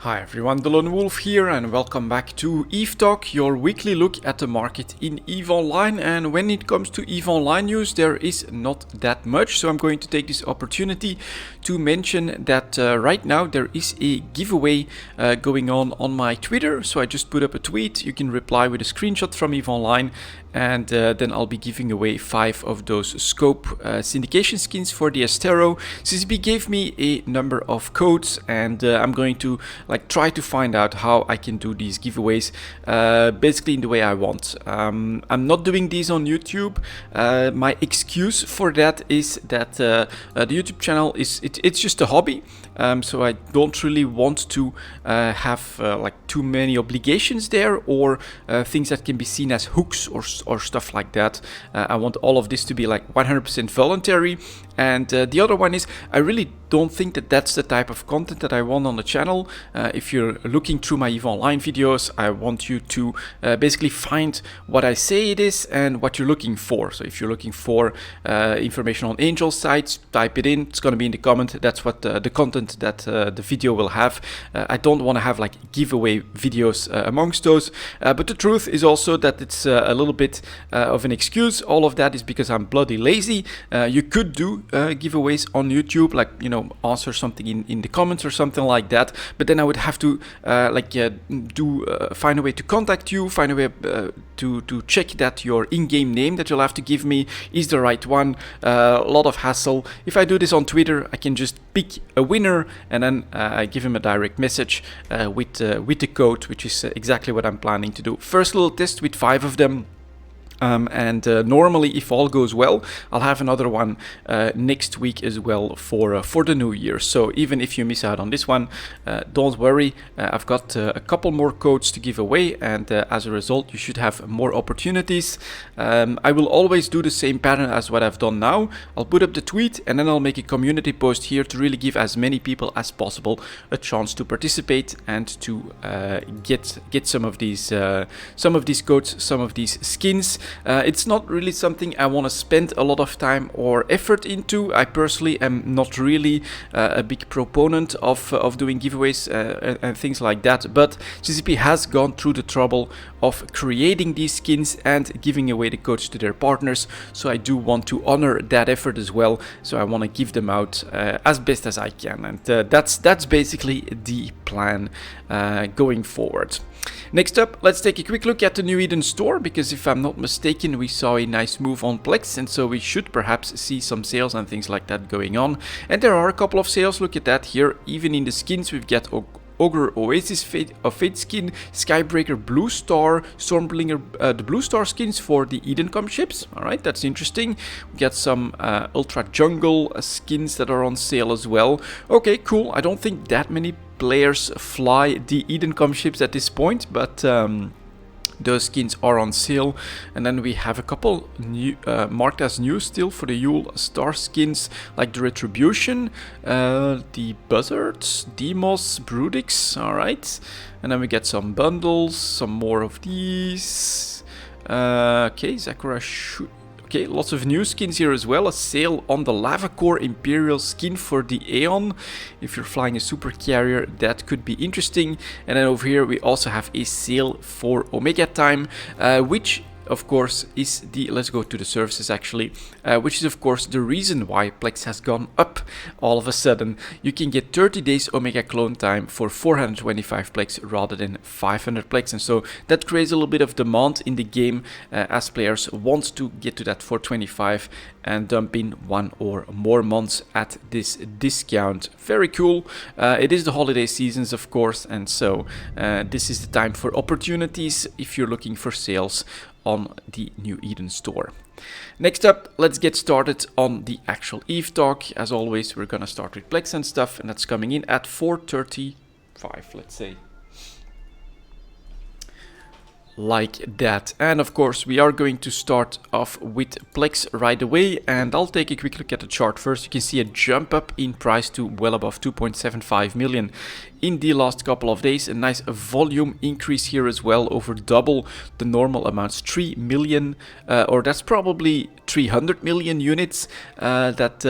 Hi everyone, delonewolf here and welcome back to EVE Talk, your weekly look at the market in EVE Online. And when it comes to EVE Online news, there is not that much, so I'm going to take this opportunity to mention that right now there is a giveaway going on my Twitter. So I just put up a tweet, you can reply with a screenshot from EVE Online, and then I'll be giving away 5 of those scope syndication skins for the Astero. CCP gave me a number of codes, and I'm going to try to find out how I can do these giveaways basically in the way I want. I'm not doing these on YouTube. My excuse for that is that the YouTube channel it's just a hobby. So I don't really want to have too many obligations there or things that can be seen as hooks or stuff like that. I want all of this to be 100% voluntary. And the other one is I really don't think that that's the type of content that I want on the channel. If you're looking through my EVE Online videos, I want you to basically find what I say it is and what you're looking for. So if you're looking for information on Angel sites, type it in. It's going to be in the comment. That's what the content that the video will have. I don't want to have giveaway videos amongst those. But the truth is also that it's a little bit of an excuse. All of that is because I'm bloody lazy. You could do giveaways on YouTube, answer something in the comments or something like that, but then I would have to find a way to contact you, find a way to check that your in-game name that you'll have to give me is the right one. A lot of hassle. If I do this on Twitter, I can just pick a winner and then I give him a direct message with the code, which is exactly what I'm planning to do. First little test with 5 of them. Normally, if all goes well, I'll have another one next week as well for the new year. So even if you miss out on this one, don't worry. I've got a couple more codes to give away, and as a result, you should have more opportunities. I will always do the same pattern as what I've done now. I'll put up the tweet, and then I'll make a community post here to really give as many people as possible a chance to participate and to get some of these codes, some of these skins. It's not really something I want to spend a lot of time or effort into. I personally am not really a big proponent of doing giveaways and things like that, but CCP has gone through the trouble of creating these skins and giving away the codes to their partners, so I do want to honor that effort as well. So I want to give them out as best as I can, and that's basically the plan going forward. Next up, let's take a quick look at the New Eden store, because if I'm not mistaken, we saw a nice move on plex, and so we should perhaps see some sales and things like that going on. And there are a couple of sales. Look at that here. Even in the skins, we've got Ogre Oasis Fate skin, Skybreaker Blue Star, Stormbringer, the Blue Star skins for the Eden ships. Alright, that's interesting. We got some Ultra Jungle skins that are on sale as well. Okay, cool. I don't think that many players fly the Eden ships at this point, but those skins are on sale. And then we have a couple new, marked as new still for the Yule Star skins, like the Retribution, the Buzzards, Demos, Broodix. Alright, and then we get some bundles, some more of these. Okay, Zakura Okay, lots of new skins here as well. A sale on the Lava Core Imperial skin for the Aeon. If you're flying a super carrier, that could be interesting. And then over here we also have a sale for Omega Time, which of course is the, let's go to the services actually, which is of course the reason why plex has gone up all of a sudden. You can get 30 days Omega clone time for 425 plex rather than 500 plex, and so that creates a little bit of demand in the game as players want to get to that 425 and dump in 1 or more months at this discount. Very cool. It is the holiday seasons of course, and so this is the time for opportunities if you're looking for sales on the New Eden store. Next up, let's get started on the actual EVE talk. As always, we're gonna start with plex and stuff, and that's coming in at 435, let's say. Like that. And of course we are going to start off with plex right away, and I'll take a quick look at the chart first. You can see a jump up in price to well above 2.75 million in the last couple of days. A nice volume increase here as well, over double the normal amounts, 3 million, or that's probably 300 million units that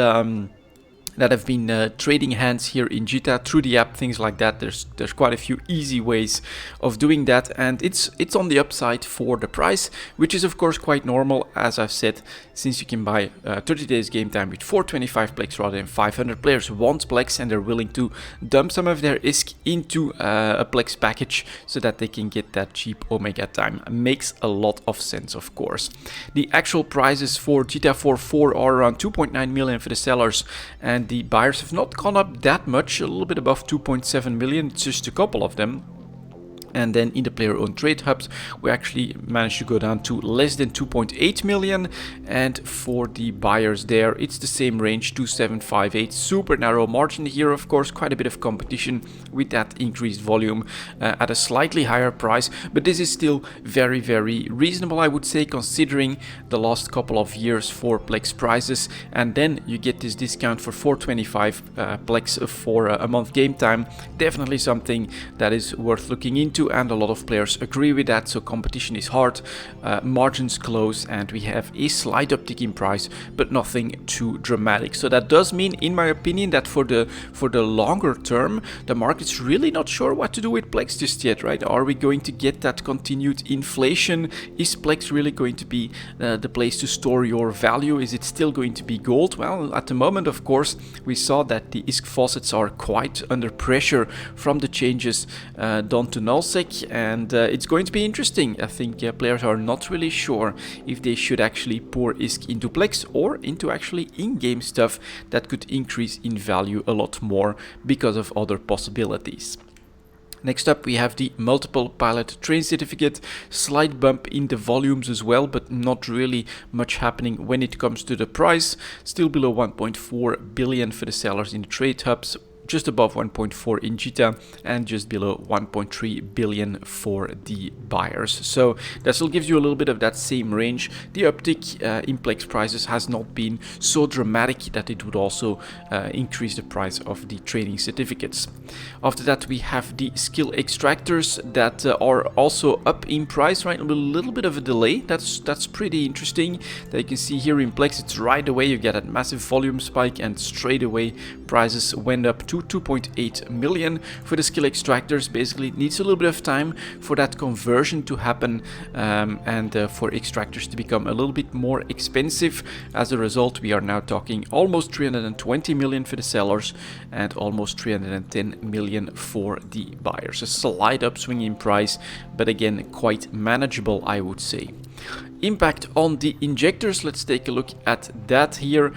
that have been trading hands here in Jita through the app, things like that. There's quite a few easy ways of doing that, and it's on the upside for the price, which is of course quite normal, as I've said, since you can buy 30 days game time with 425 plex rather than 500. Players want plex and they're willing to dump some of their ISK into a plex package so that they can get that cheap Omega time. Makes a lot of sense, of course. The actual prices for GTA 4 are around 2.9 million for the sellers, and the buyers have not gone up that much, a little bit above 2.7 million, just a couple of them. And then in the player-owned trade hubs, we actually managed to go down to less than 2.8 million. And for the buyers there, it's the same range, 2.758. Super narrow margin here, of course, quite a bit of competition with that increased volume at a slightly higher price. But this is still very, very reasonable, I would say, considering the last couple of years for Plex prices. And then you get this discount for 425 Plex for a month game time. Definitely something that is worth looking into. And a lot of players agree with that, so competition is hard, margins close, and we have a slight uptick in price, but nothing too dramatic. So that does mean, in my opinion, that for the longer term, the market's really not sure what to do with Plex just yet, right? Are we going to get that continued inflation? Is Plex really going to be the place to store your value? Is it still going to be gold? Well, at the moment, of course, we saw that the ISK faucets are quite under pressure from the changes done to nullsec, and it's going to be interesting. I think players are not really sure if they should actually pour ISK into Plex or into actually in-game stuff that could increase in value a lot more because of other possibilities. Next up, we have the multiple pilot train certificate. Slight bump in the volumes as well, but not really much happening when it comes to the price. Still below 1.4 billion for the sellers in the trade hubs, just above 1.4 in Jita, and just below 1.3 billion for the buyers. So that still gives you a little bit of that same range. The uptick in Plex prices has not been so dramatic that it would also increase the price of the trading certificates. After that, we have the skill extractors that are also up in price, right? With a little bit of a delay. That's pretty interesting. That you can see here in Plex, it's right away you get a massive volume spike, and straight away prices went up to 2.8 million for the skill extractors. Basically, it needs a little bit of time for that conversion to happen and for extractors to become a little bit more expensive. As a result, we are now talking almost 320 million for the sellers and almost 310 million for the buyers. A slight upswing in price, but again, quite manageable, I would say. Impact on the injectors, let's take a look at that here.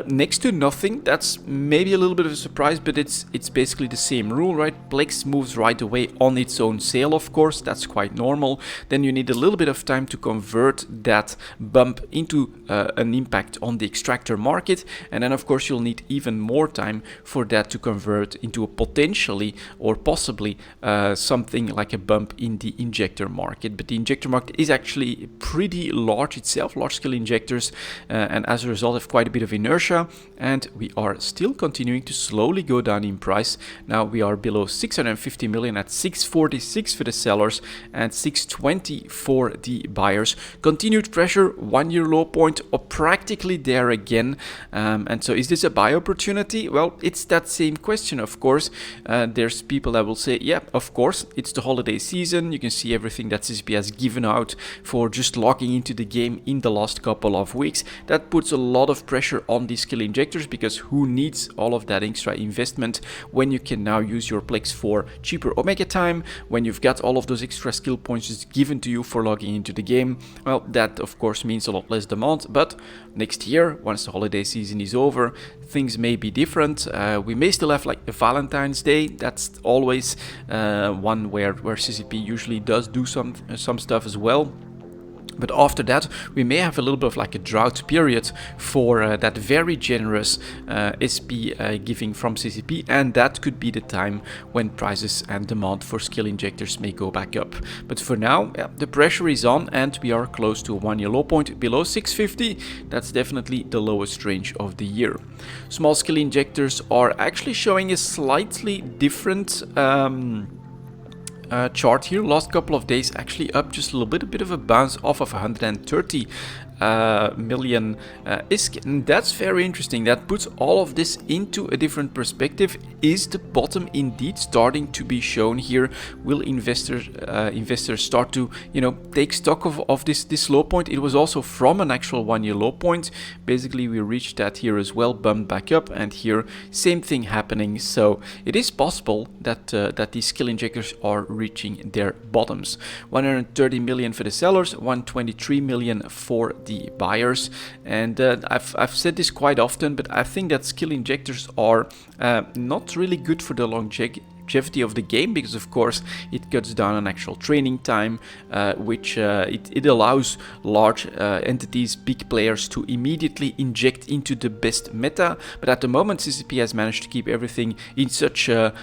Next to nothing. That's maybe a little bit of a surprise, but it's basically the same rule, right? Plex moves right away on its own sale, of course. That's quite normal. Then you need a little bit of time to convert that bump into an impact on the extractor market, and then of course you'll need even more time for that to convert into a potentially or possibly something like a bump in the injector market. But the injector market is actually pretty large itself, large scale injectors, and as a result have quite a bit of inertia, and we are still continuing to slowly go down in price. Now we are below 650 million at 646 for the sellers and 620 for the buyers. Continued pressure, 1 year low point, or practically there again. And so is this a buy opportunity? Well, it's that same question, of course. There's people that will say, yeah, of course, it's the holiday season. You can see everything that CCP has given out for just logging into the game in the last couple of weeks. That puts a lot of pressure on these skill injectors, because who needs all of that extra investment when you can now use your Plex for cheaper Omega time, when you've got all of those extra skill points just given to you for logging into the game? Well, that of course means a lot less demand, but next year, once the holiday season is over, things may be different. We may still have like a Valentine's Day. That's always one where CCP usually does do some stuff as well. But after that, we may have a little bit of like a drought period for that very generous SP giving from CCP, and that could be the time when prices and demand for skill injectors may go back up. But for now, yeah, the pressure is on, and we are close to a 1 year low point below 650. That's definitely the lowest range of the year. Small skill injectors are actually showing a slightly different chart here. Last couple of days actually up just a little bit, a bit of a bounce off of 130 million ISK, and that's very interesting. That puts all of this into a different perspective. Is the bottom indeed starting to be shown here? Will investors start to, you know, take stock of this low point? It was also from an actual 1-year low point. Basically, we reached that here as well, bumped back up, and here same thing happening. So it is possible that that these skill injectors are reaching their bottoms. 130 million for the sellers, 123 million for the buyers. And I've said this quite often, but I think that skill injectors are not really good for the longevity of the game, because of course it cuts down on actual training time, which it allows large entities, big players, to immediately inject into the best meta. But at the moment, CCP has managed to keep everything in such an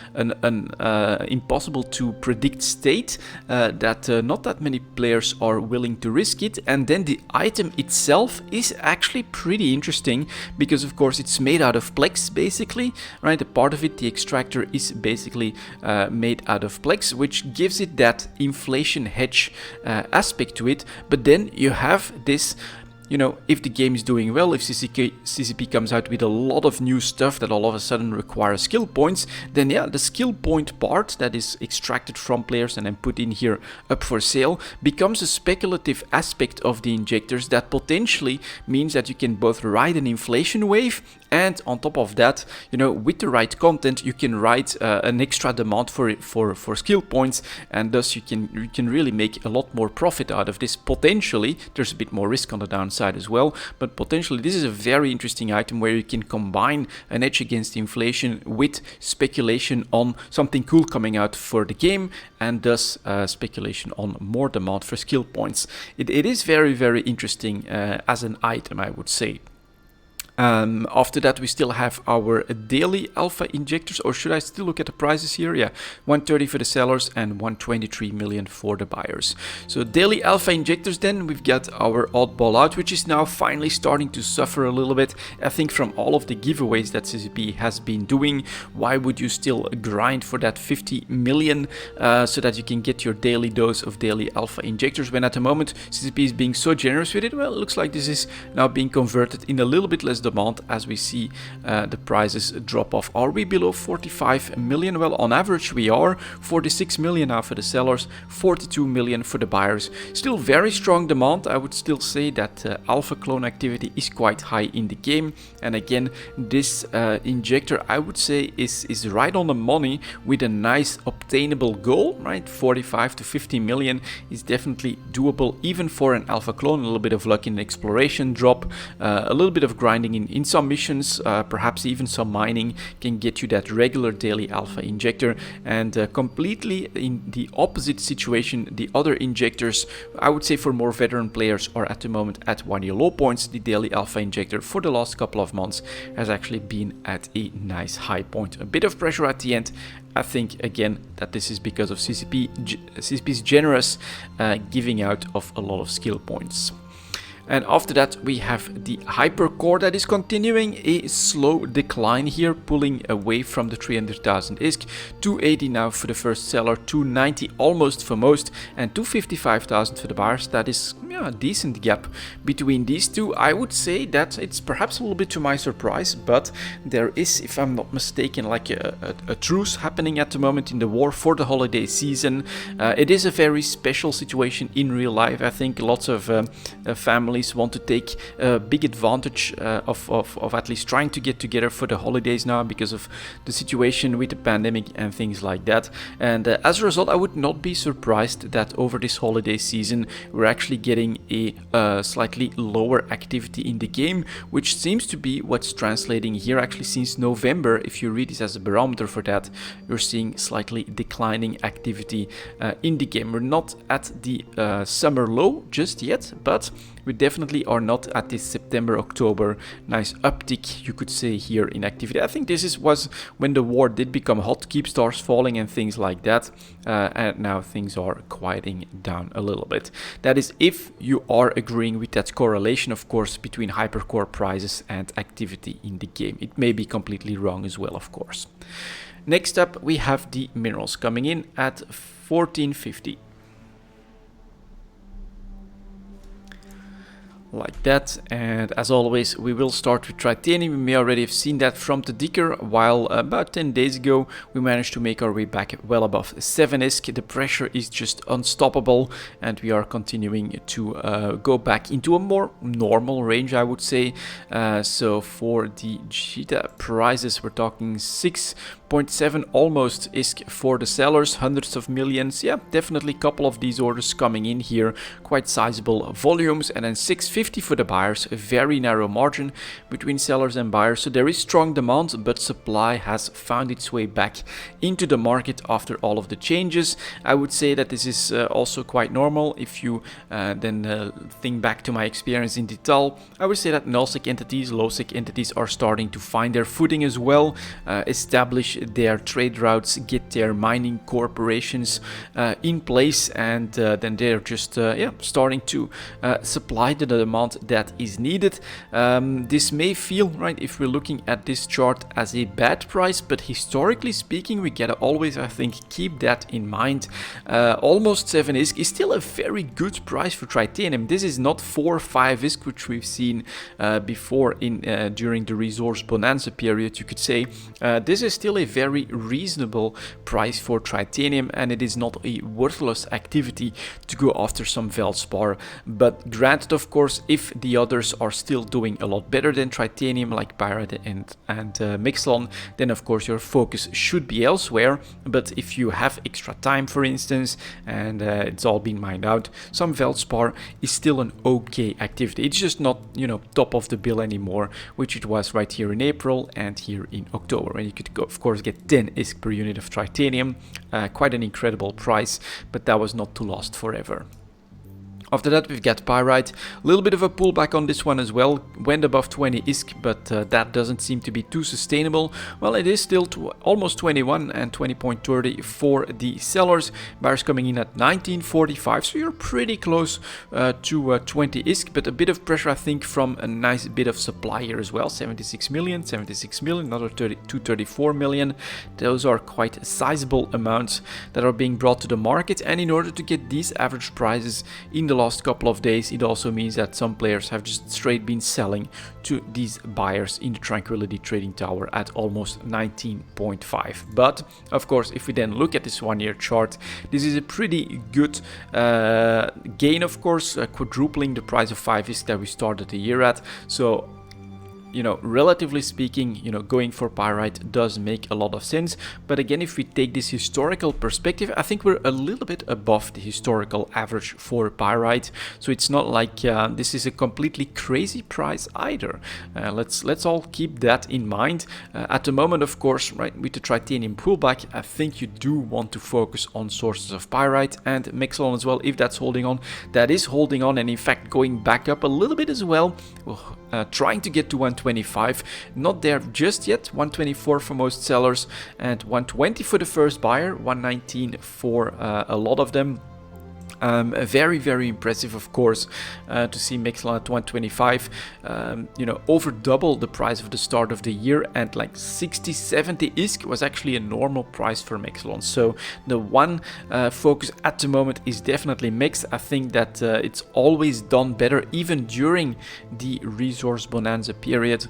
impossible to predict state that not that many players are willing to risk it. And then the item itself is actually pretty interesting, because of course it's made out of plex, basically, right? A part of it, the extractor, is basically made out of plex, which gives it that inflation hedge aspect to it. But then you have this, you know, if the game is doing well, if CCP comes out with a lot of new stuff that all of a sudden requires skill points, then yeah, the skill point part that is extracted from players and then put in here up for sale becomes a speculative aspect of the injectors that potentially means that you can both ride an inflation wave, and on top of that, you know, with the right content, you can ride an extra demand for skill points, and thus you can really make a lot more profit out of this. Potentially, there's a bit more risk on the downside as well, but potentially this is a very interesting item where you can combine an edge against inflation with speculation on something cool coming out for the game, and thus speculation on more demand for skill points. It is very, very interesting as an item, I would say. After that, we still have our daily alpha injectors, or should I still look at the prices here? Yeah, 130 for the sellers and 123 million for the buyers. So daily alpha injectors, then we've got our oddball out, which is now finally starting to suffer a little bit. I think from all of the giveaways that CCP has been doing, why would you still grind for that 50 million so that you can get your daily dose of daily alpha injectors, when at the moment CCP is being so generous with it? Well, it looks like this is now being converted in a little bit less demand as we see the prices drop off. Are we below 45 million? Well, on average we are. 46 million now for the sellers, 42 million for the buyers. Still very strong demand. I would still say that alpha clone activity is quite high in the game, and again, this injector, I would say, is right on the money with a nice obtainable goal, right? 45 to 50 million is definitely doable, even for an alpha clone. A little bit of luck in the exploration drop, a little bit of grinding in some missions, perhaps even some mining, can get you that regular daily alpha injector. And completely in the opposite situation, the other injectors, I would say for more veteran players, are at the moment at 1-year low points. The daily alpha injector for the last couple of months has actually been at a nice high point. A bit of pressure at the end. I think again that this is because of CCP's generous giving out of a lot of skill points. And after that, we have the hypercore that is continuing a slow decline here, pulling away from the 300,000 ISK. 280 now for the first seller, 290 almost for most, and 255,000 for the buyers. That is a decent gap between these two. I would say that it's perhaps a little bit to my surprise, but there is, if I'm not mistaken, like a truce happening at the moment in the war for the holiday season. It is a very special situation in real life. I think lots of families want to take big advantage of at least trying to get together for the holidays now, because of the situation with the pandemic and things like that. And as a result, I would not be surprised that over this holiday season we're actually getting a slightly lower activity in the game, which seems to be what's translating here. Actually, since November, if you read this as a barometer for that, you're seeing slightly declining activity in the game. We're not at the summer low just yet, but we definitely are not at this September-October nice uptick, you could say, here in activity. I think this was when the war did become hot, keep stars falling and things like that, and now things are quieting down a little bit. That is if you are agreeing with that correlation, of course, between hypercore prices and activity in the game. It may be completely wrong as well, of course. Next up, we have the minerals coming in at 1450. like that. And as always, we will start with titanium. We may already have seen that from the dicker, while about 10 days ago we managed to make our way back well above 7 ISK. The pressure is just unstoppable, and we are continuing to go back into a more normal range, I would say. So for the Jita prices, we're talking 6.7 almost ISK for the sellers, hundreds of millions. Yeah, definitely a couple of these orders coming in here, quite sizable volumes. And then 650 for the buyers, a very narrow margin between sellers and buyers. So there is strong demand, but supply has found its way back into the market after all of the changes. I would say that this is also quite normal. If you then think back to my experience in Dital, I would say that null-sec entities, low-sec entities are starting to find their footing as well, establish their trade routes, get their mining corporations in place, and then they're just starting to supply the demand that is needed. This may feel, right, if we're looking at this chart, as a bad price, but historically speaking, we gotta always, I think, keep that in mind. Almost 7 ISK is still a very good price for titanium. This is not 4 or 5 ISK, which we've seen before in during the resource bonanza period, you could say. This is still a very reasonable price for titanium, and it is not a worthless activity to go after some Veldspar. But granted, of course, if the others are still doing a lot better than titanium, like Pyrite and Mixlon, then of course your focus should be elsewhere. But if you have extra time, for instance, and it's all been mined out, some Veldspar is still an okay activity. It's just not, you know, top of the bill anymore, which it was right here in April and here in October. And you could go, of course, get 10 ISK per unit of titanium, quite an incredible price, but that was not to last forever. After that, we've got Pyrite. A little bit of a pullback on this one as well. Went above 20 ISK, but that doesn't seem to be too sustainable. Well, it is still almost 21 and 20.30 for the sellers. Buyers coming in at 19.45, so you're pretty close to 20 ISK, but a bit of pressure, I think, from a nice bit of supply here as well. 76 million, another 234 million. Those are quite sizable amounts that are being brought to the market, and in order to get these average prices in the last couple of days, it also means that some players have just straight been selling to these buyers in the Tranquility Trading Tower at almost 19.5. But of course, if we then look at this 1 year chart, this is a pretty good gain, of course, quadrupling the price of 5 ISK that we started the year at. So, you know, relatively speaking, you know, going for Pyrite does make a lot of sense. But again, if we take this historical perspective, I think we're a little bit above the historical average for Pyrite. So it's not like this is a completely crazy price either. Let's all keep that in mind. At the moment, of course, right, with the titanium pullback, I think you do want to focus on sources of Pyrite and Mixlon as well. If that's holding on, that is holding on, and in fact going back up a little bit as well. Trying to get to 125, not there just yet. 124 for most sellers and 120 for the first buyer, 119 for a lot of them. Very, very impressive, of course, to see Mixlon at 125, you know, over double the price of the start of the year, and like 60-70 ISK was actually a normal price for Mixlon. So the one focus at the moment is definitely Mix. I think that it's always done better, even during the resource bonanza period,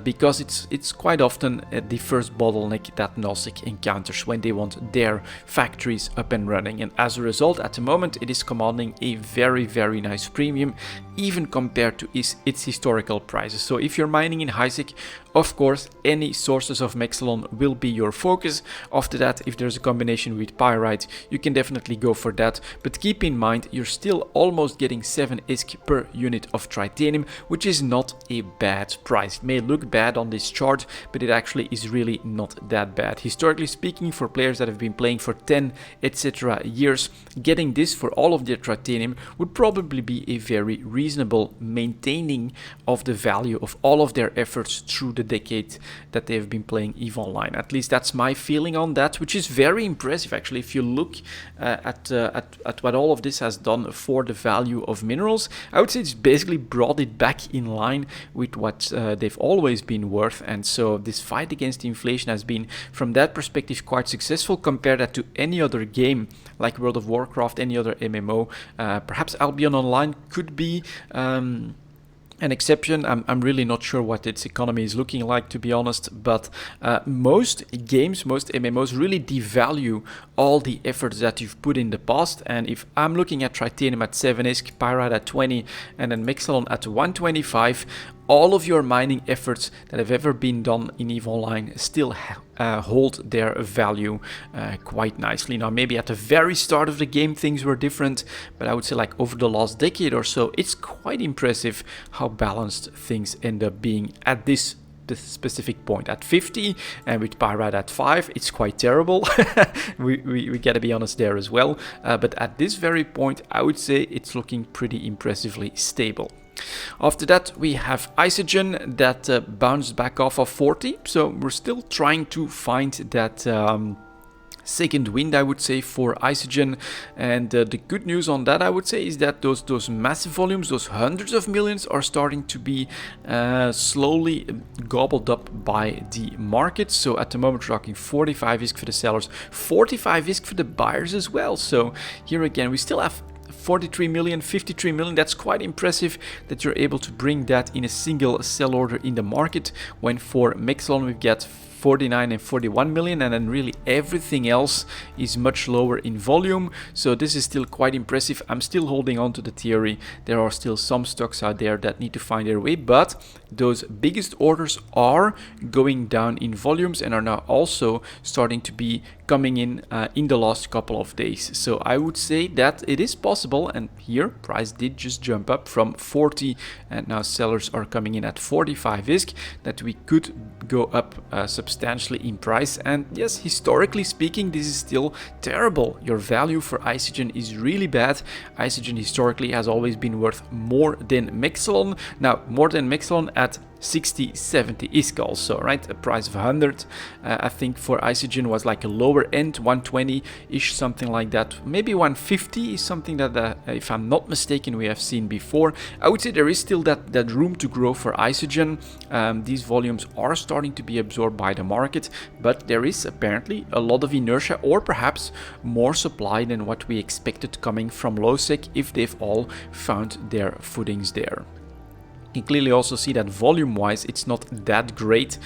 because it's quite often the first bottleneck that null-sec encounters when they want their factories up and running, and as a result, at the moment, it is commanding a very, very nice premium, even compared to its historical prices. So if you're mining in high-sec, of course, any sources of Mixlon will be your focus. After that, if there's a combination with Pyrite, you can definitely go for that. But keep in mind, you're still almost getting 7 ISK per unit of titanium, which is not a bad price. It may look bad on this chart, but it actually is really not that bad. Historically speaking, for players that have been playing for 10, etc. years, getting this for all of their titanium would probably be a very reasonable maintaining of the value of all of their efforts through the decade that they have been playing EVE Online. At least that's my feeling on that, which is very impressive actually. If you look at what all of this has done for the value of minerals, I would say it's basically brought it back in line with what they've always been worth. And so this fight against inflation has been, from that perspective, quite successful. Compare that to any other game like World of Warcraft, any other MMO. Perhaps Albion Online could be An exception, I'm really not sure what its economy is looking like, to be honest, but most games, most MMOs really devalue all the efforts that you've put in the past. And if I'm looking at Tritanium at 7 ISK, Pyrite at 20, and then Mixalon at 125, all of your mining efforts that have ever been done in EVE Online still hold their value quite nicely. Now, maybe at the very start of the game things were different, but I would say like over the last decade or so, it's quite impressive how balanced things end up being at this specific point. At 50 and with Pyrite at 5, it's quite terrible. we gotta be honest there as well. But at this very point, I would say it's looking pretty impressively stable. After that, we have Isogen that bounced back off of 40, so we're still trying to find that second wind, I would say, for Isogen. And the good news on that, I would say, is that those massive volumes, those hundreds of millions, are starting to be slowly gobbled up by the market. So at the moment, we're talking 45 ISK for the sellers, 45 ISK for the buyers as well. So here again, we still have 43 million, 53 million. That's quite impressive that you're able to bring that in a single sell order in the market, when for Mixalon we've got 49 and 41 million, and then really everything else is much lower in volume. So this is still quite impressive. I'm still holding on to the theory there are still some stocks out there that need to find their way, but those biggest orders are going down in volumes and are now also starting to be coming in the last couple of days. So I would say that it is possible, and here price did just jump up from 40 and now sellers are coming in at 45 ISK, that we could go up substantially in price. And yes, historically speaking, this is still terrible. Your value for Isogen is really bad. Isogen historically has always been worth more than Mixalon. Now, more than Mixalon at 60, 70 ISK also, right? A price of 100, I think for Isogen was like a lower end, 120-ish, something like that. Maybe 150 is something that, if I'm not mistaken, we have seen before. I would say there is still that room to grow for Isogen. These volumes are starting to be absorbed by the market, but there is apparently a lot of inertia, or perhaps more supply than what we expected coming from Lowsec, if they've all found their footings there. You can clearly also see that volume-wise it's not that great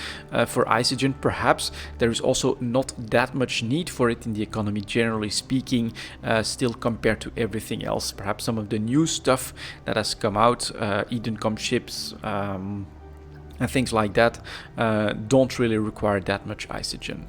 for Isogen. Perhaps there is also not that much need for it in the economy, generally speaking, still compared to everything else. Perhaps some of the new stuff that has come out, Edencom chips and things like that, don't really require that much Isogen.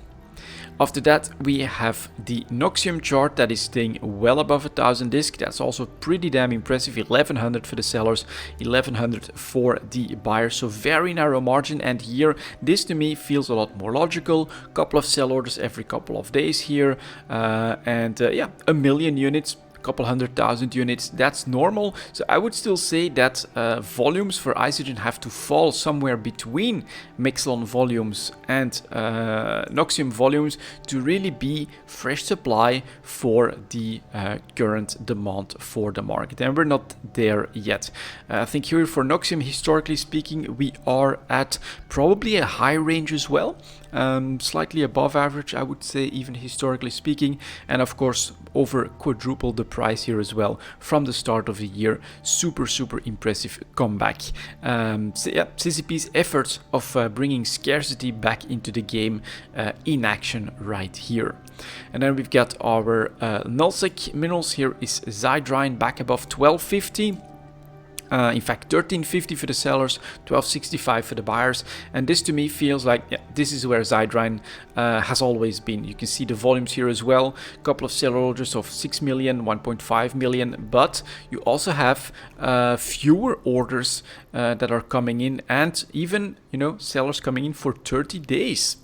After that, we have the Noxium chart that is staying well above 1000 ISK. That's also pretty damn impressive. 1100 for the sellers, 1100 for the buyers. So very narrow margin. And here, this to me feels a lot more logical. Couple of sell orders every couple of days here. Yeah, 1 million units. Couple 100,000 units, that's normal. So I would still say that volumes for Isogen have to fall somewhere between Mixalon volumes and Noxium volumes to really be fresh supply for the current demand for the market, and we're not there yet. I think here for Noxium, historically speaking, we are at probably a high range as well, slightly above average, I would say, even historically speaking, and of course over quadruple the price here as well from the start of the year. Super impressive comeback. So yeah, CCP's efforts of bringing scarcity back into the game in action right here. And then we've got our nullsec minerals. Here is Zydrine back above 1250. In fact, 1350 for the sellers, 1265 for the buyers, and this to me feels like, yeah, this is where Zydrine has always been. You can see the volumes here as well, a couple of seller orders of 6 million, 1.5 million, but you also have fewer orders that are coming in, and even, you know, sellers coming in for 30 days.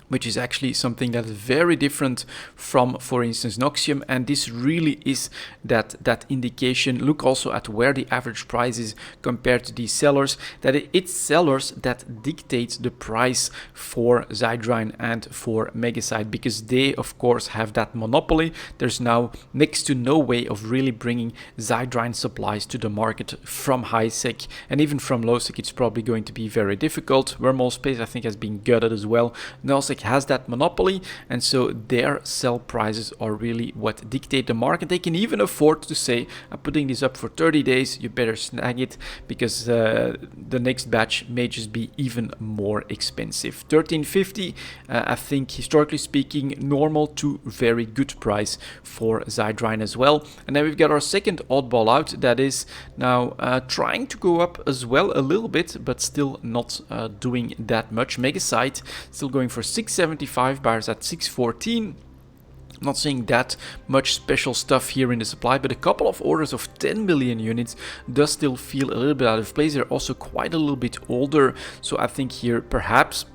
Which is actually something that is very different from, for instance, Noxium, and this really is that indication. Look also at where the average price is compared to these sellers, that it's sellers that dictate the price for Zydrine and for Megasite, because they of course have that monopoly. There's now next to no way of really bringing Zydrine supplies to the market from HiSec, and even from LowSec it's probably going to be very difficult. Wormhole Space I think has been gutted as well. Nullsec Nullsec has that monopoly, and so their sell prices are really what dictate the market. They can even afford to say, I'm putting this up for 30 days, you better snag it, because the next batch may just be even more expensive. 1350, I think historically speaking, normal to very good price for Zydrine as well. And then we've got our second oddball out that is now trying to go up as well a little bit, but still not doing that much. Megasite still going for 675, buyers at 614. Not seeing that much special stuff here in the supply, but a couple of orders of 10 million units does still feel a little bit out of place. They're also quite a little bit older, so I think here perhaps,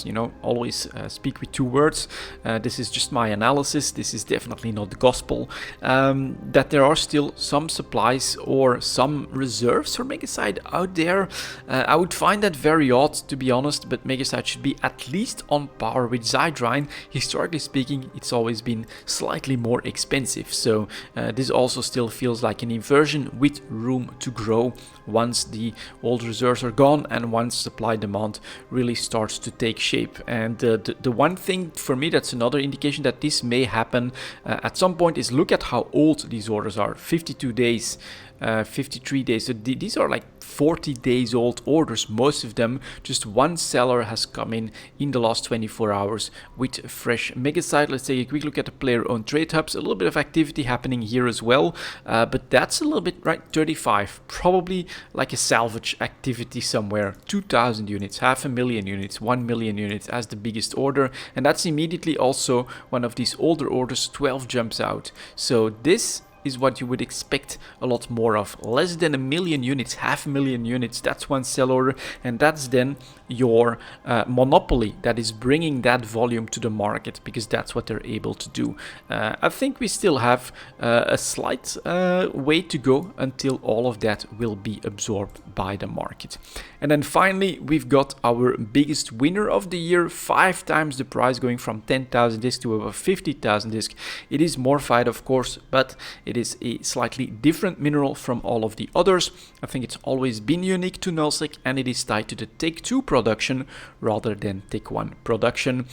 you know, always speak with two words. This is just my analysis. This is definitely not the gospel. That there are still some supplies or some reserves for Megasite out there. I would find that very odd, to be honest, but Megasite should be at least on par with Zydrine. Historically speaking, it's always been slightly more expensive, so this also still feels like an inversion with room to grow once the old reserves are gone and once supply demand really starts to take shape. And the one thing for me that's another indication that this may happen at some point is look at how old these orders are. 52 days, 53 days, so these are like 40 days old orders, most of them. Just one seller has come in the last 24 hours with fresh Megasite. Let's take a quick look at the player owned trade hubs. A little bit of activity happening here as well, but that's a little bit, right, 35, probably like a salvage activity somewhere. 2,000 units, 500,000 units, 1 million units as the biggest order, and that's immediately also one of these older orders. 12 jumps out, so this is what you would expect a lot more of. Less than 1 million units, 500,000 units, that's one sell order, and that's then your monopoly that is bringing that volume to the market, because that's what they're able to do. I think we still have a slight way to go until all of that will be absorbed by the market. And then finally, we've got our biggest winner of the year, 5 times the price, going from 10,000 discs to over 50,000 discs. It is Morphite, of course, but it is a slightly different mineral from all of the others. I think it's always been unique to Nullsec, and it is tied to the Take-Two production rather than Take-One production.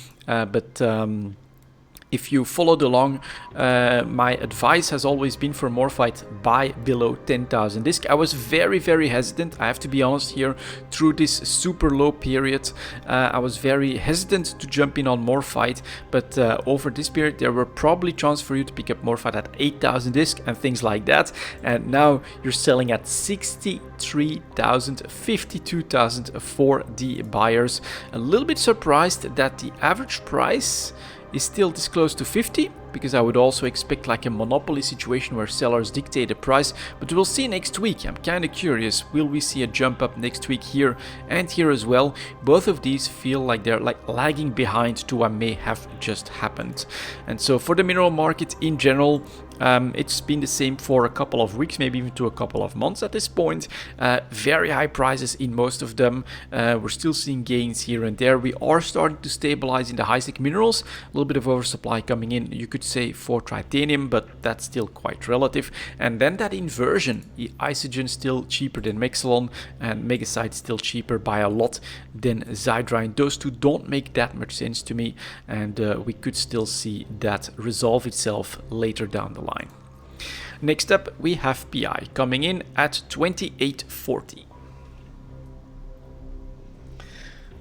If you followed along, my advice has always been for Morphite, buy below 10,000 disc. I was very hesitant, I have to be honest here, through this super low period. I was very hesitant to jump in on Morphite, but over this period there were probably chances for you to pick up Morphite at 8,000 disc and things like that. And now you're selling at 63,000, 52,000 for the buyers. A little bit surprised that the average price is still this close to 50, because I would also expect like a monopoly situation where sellers dictate the price, but we'll see next week. I'm kind of curious, will we see a jump up next week here and here as well? Both of these feel like they're like lagging behind to what may have just happened. And so for the mineral market in general, it's been the same for a couple of weeks, maybe even to a couple of months at this point. Very high prices in most of them. We're still seeing gains here and there. We are starting to stabilize in the high-sec minerals. A little bit of oversupply coming in, you could say, for titanium, but that's still quite relative. And then that inversion, the Isogen still cheaper than Mexilon, and Megasite still cheaper by a lot than Zydrine. Those two don't make that much sense to me, and we could still see that resolve itself later down the line. Next up, we have PI coming in at 2840.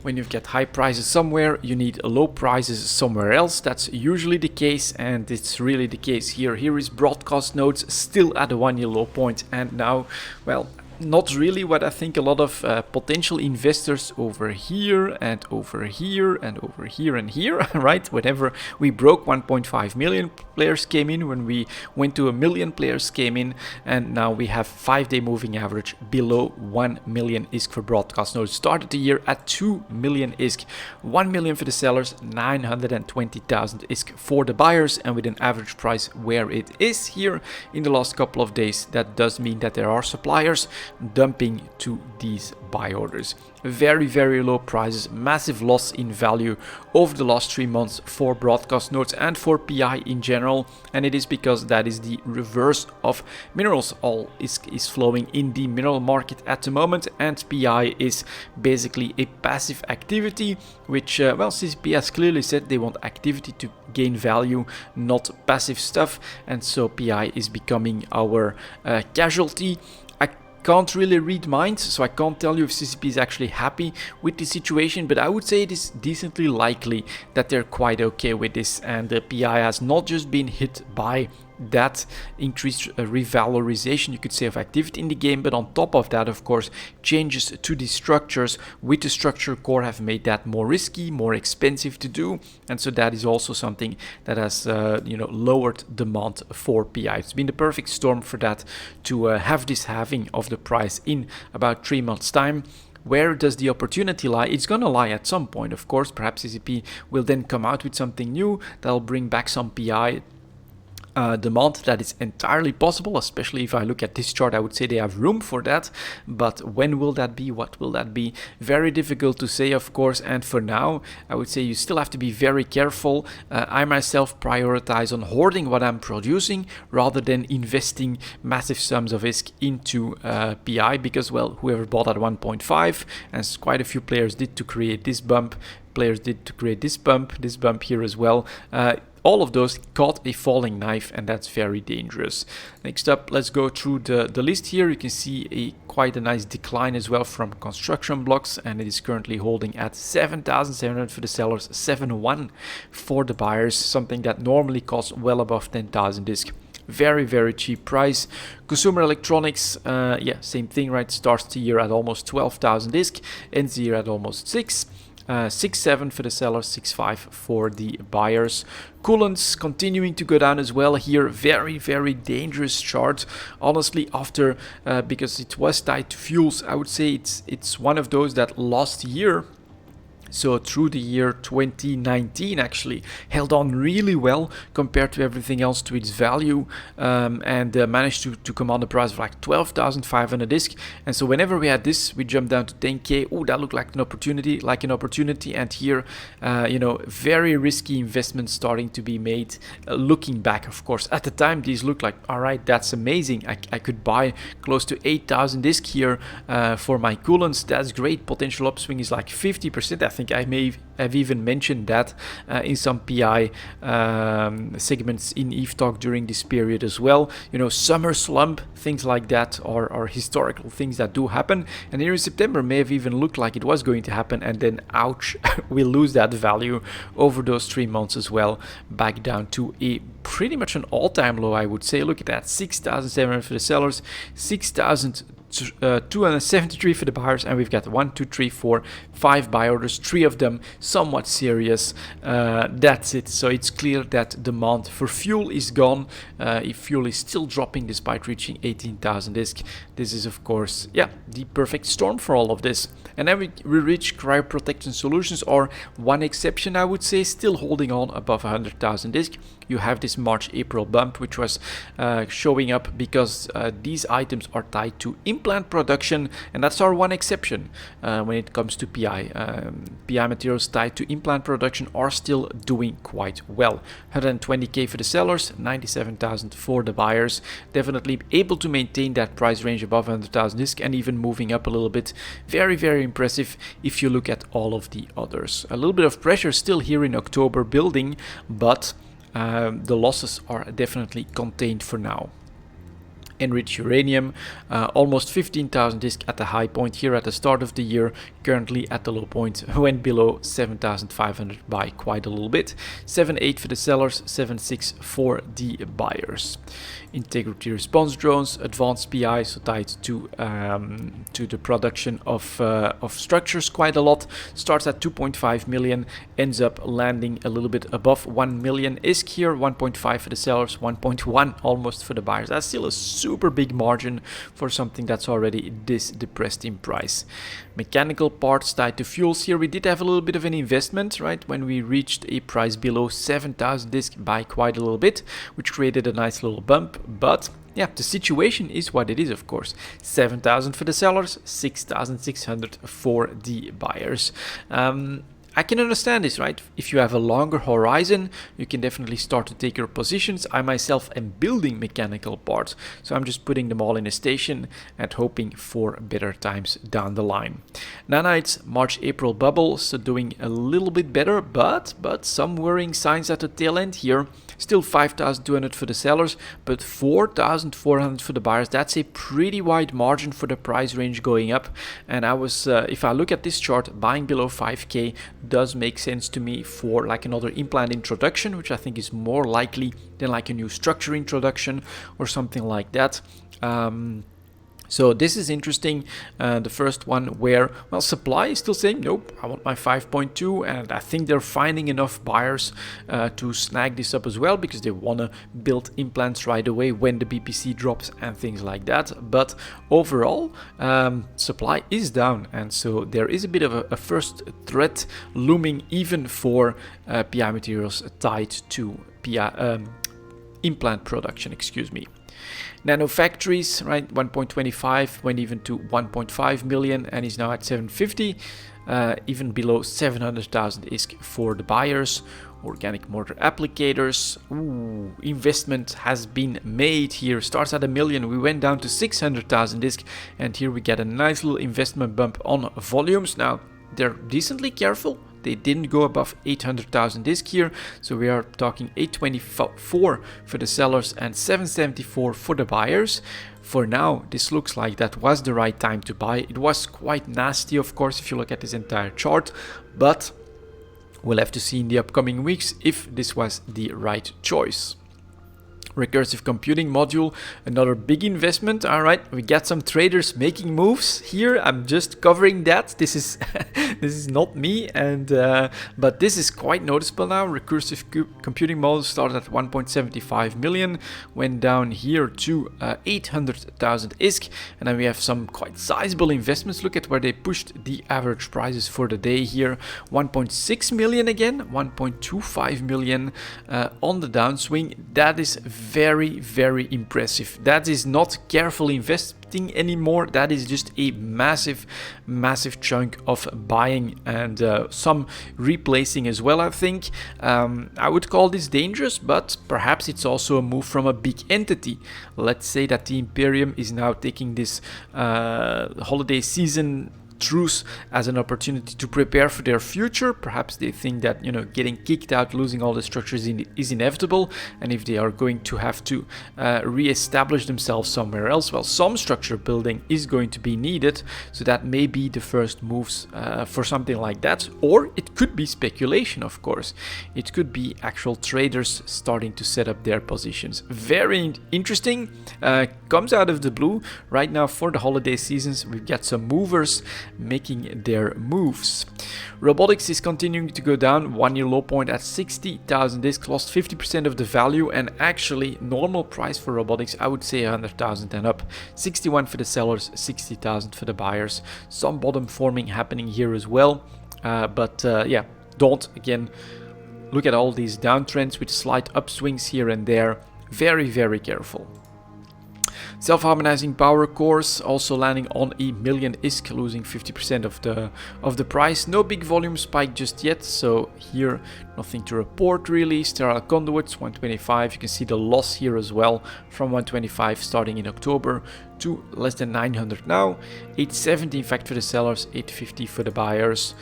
When you get high prices somewhere, you need low prices somewhere else. That's usually the case, and it's really the case here. Here is broadcast nodes still at a 1-year low point, and now, well, not really what I think a lot of potential investors over here and over here and over here and here, right? Whenever we broke 1.5 million players came in, when we went to 1 million players came in, and now we have 5-day moving average below 1 million ISK for broadcast nodes. Started the year at 2 million ISK, 1 million for the sellers, 920,000 ISK for the buyers, and with an average price where it is here in the last couple of days, that does mean that there are suppliers. dumping to these buy orders. Very, very low prices, massive loss in value over the last 3 months for broadcast nodes and for PI in general, and it is because that is the reverse of minerals. All is flowing in the mineral market at the moment, and PI is basically a passive activity, which well, CCP has clearly said they want activity to gain value, not passive stuff, and so PI is becoming our casualty. Can't really read minds, so I can't tell you if CCP is actually happy with the situation, but I would say it is decently likely that they're quite okay with this, and the PI has not just been hit by that increased revalorization, you could say, of activity in the game, but on top of that, of course, changes to the structures with the structure core have made that more risky, more expensive to do, and so that is also something that has lowered demand for PI. It's been the perfect storm for that, to have this halving of the price in about 3 months time. Where does the opportunity lie? It's gonna lie at some point, of course. Perhaps CCP will then come out with something new that'll bring back some PI demand. That is entirely possible, especially if I look at this chart. I would say they have room for that, but when will that be? What will that be? Very difficult to say, of course, and for now I would say you still have to be very careful. I myself prioritize on hoarding what I'm producing rather than investing massive sums of ISK into PI, because, well, whoever bought at 1.5, as quite a few players did to create this bump, this bump here as well, all of those caught a falling knife, and that's very dangerous. Next up, let's go through the list here. You can see quite a nice decline as well from construction blocks, and it is currently holding at 7,700 for the sellers, 7.1 for the buyers, something that normally costs well above 10,000 ISK. Very, very cheap price. Consumer electronics, yeah, same thing, right? Starts the year at almost 12,000 ISK, ends the year at almost 6. 6.7 for the sellers, 6.5 for the buyers. Coolants continuing to go down as well here. Very, very dangerous chart, honestly, after because it was tied to fuels. I would say it's one of those that last year, so through the year 2019, actually held on really well compared to everything else, to its value, and managed to command a price of like 12,500 ISK. And so whenever we had this, we jumped down to 10k. Oh, that looked like an opportunity. And here, very risky investments starting to be made. Looking back, of course, at the time, these look like, all right, that's amazing. I could buy close to 8,000 ISK here for my coolants. That's great. Potential upswing is like 50%. I think I may have even mentioned that in some PI segments in Eve Talk during this period as well. Summer slump, things like that are historical things that do happen. And here in September may have even looked like it was going to happen, and then ouch, we lose that value over those 3 months as well, back down to a pretty much an all-time low, I would say. Look at that, 6,700 for the sellers, 6,273 for the buyers, and we've got 1, 2, 3, 4, 5 buy orders, 3 of them somewhat serious. That's it. So it's clear that demand for fuel is gone. If fuel is still dropping despite reaching 18,000 ISK, this is, of course, yeah, the perfect storm for all of this. And then we reach cryoprotection solutions, or one exception, I would say, still holding on above 100,000 ISK. You have this March-April bump, which was showing up because these items are tied to implant production, and that's our one exception when it comes to PI. PI materials tied to implant production are still doing quite well. 120k for the sellers, 97,000 for the buyers. Definitely able to maintain that price range above 100,000 ISK, and even moving up a little bit. Very, very impressive if you look at all of the others. A little bit of pressure still here in October building, but the losses are definitely contained for now. Enriched uranium, almost 15,000 ISK at the high point here at the start of the year, currently at the low point, went below 7,500 by quite a little bit. 7.8 for the sellers, 7.6 for the buyers. Integrity response drones, advanced PI, so tied to the production of structures quite a lot. Starts at 2.5 million, ends up landing a little bit above 1 million ISK here. 1.5 for the sellers, 1.1 almost for the buyers. That's still a super super big margin for something that's already this depressed in price. Mechanical parts tied to fuels here, we did have a little bit of an investment, right? When we reached a price below 7,000 disc by quite a little bit, which created a nice little bump, but yeah, the situation is what it is, of course. 7,000 for the sellers, 6,600 for the buyers. I can understand this, right? If you have a longer horizon, you can definitely start to take your positions. I myself am building mechanical parts, so I'm just putting them all in a station and hoping for better times down the line. Nanites March-April bubble, so doing a little bit better, but some worrying signs at the tail end here. Still 5,200 for the sellers, but 4,400 for the buyers. That's a pretty wide margin for the price range going up. And I was, if I look at this chart, buying below 5k does make sense to me for like another implant introduction, which I think is more likely than like a new structure introduction or something like that. So this is interesting. The first one where, well, supply is still saying, nope, I want my 5.2, and I think they're finding enough buyers to snag this up as well, because they want to build implants right away when the BPC drops and things like that. But overall, supply is down, and so there is a bit of a first threat looming even for PI materials tied to PI, implant production, excuse me. Nano factories, right, 1.25 went even to 1.5 million and is now at 750, even below 700,000 ISK for the buyers. Organic mortar applicators, investment has been made here, starts at 1 million, we went down to 600,000 ISK, and here we get a nice little investment bump on volumes. Now they're decently careful. They didn't go above 800,000 disc here, so we are talking 824 for the sellers and 774 for the buyers. For now, this looks like that was the right time to buy. It was quite nasty, of course, if you look at this entire chart, but we'll have to see in the upcoming weeks if this was the right choice. Recursive computing module, another big investment. All right, we got some traders making moves here. I'm just covering that. This is this is not me, and but this is quite noticeable now. Recursive computing module started at 1.75 million, went down here to 800,000 ISK, and then we have some quite sizable investments. Look at where they pushed the average prices for the day here. 1.6 million again, 1.25 million on the downswing. That is very, very impressive. That is not careful investing anymore. That is just a massive chunk of buying and some replacing as well, I think. I would call this dangerous, but perhaps it's also a move from a big entity. Let's say that the Imperium is now taking this holiday season truce as an opportunity to prepare for their future. Perhaps they think that, you know, getting kicked out, losing all the structures is inevitable, and if they are going to have to re-establish themselves somewhere else, well, some structure building is going to be needed. So that may be the first moves for something like that, or it could be speculation, of course. It could be actual traders starting to set up their positions. Very interesting. Comes out of the blue right now for the holiday seasons. We've got some movers making their moves. Robotics is continuing to go down. 1 year low point at 60,000 discs, lost 50% of the value, and actually normal price for robotics, I would say 100,000 and up. 61 for the sellers, 60,000 for the buyers. Some bottom forming happening here as well, but yeah, don't again look at all these downtrends with slight upswings here and there. Very, very careful. Self-harmonizing power cores also landing on 1 million ISK, losing 50% of the price. No big volume spike just yet, so here nothing to report really. Sterile conduits 125. You can see the loss here as well from 125 starting in October to less than 900 now. 870 in fact for the sellers, 850 for the buyers.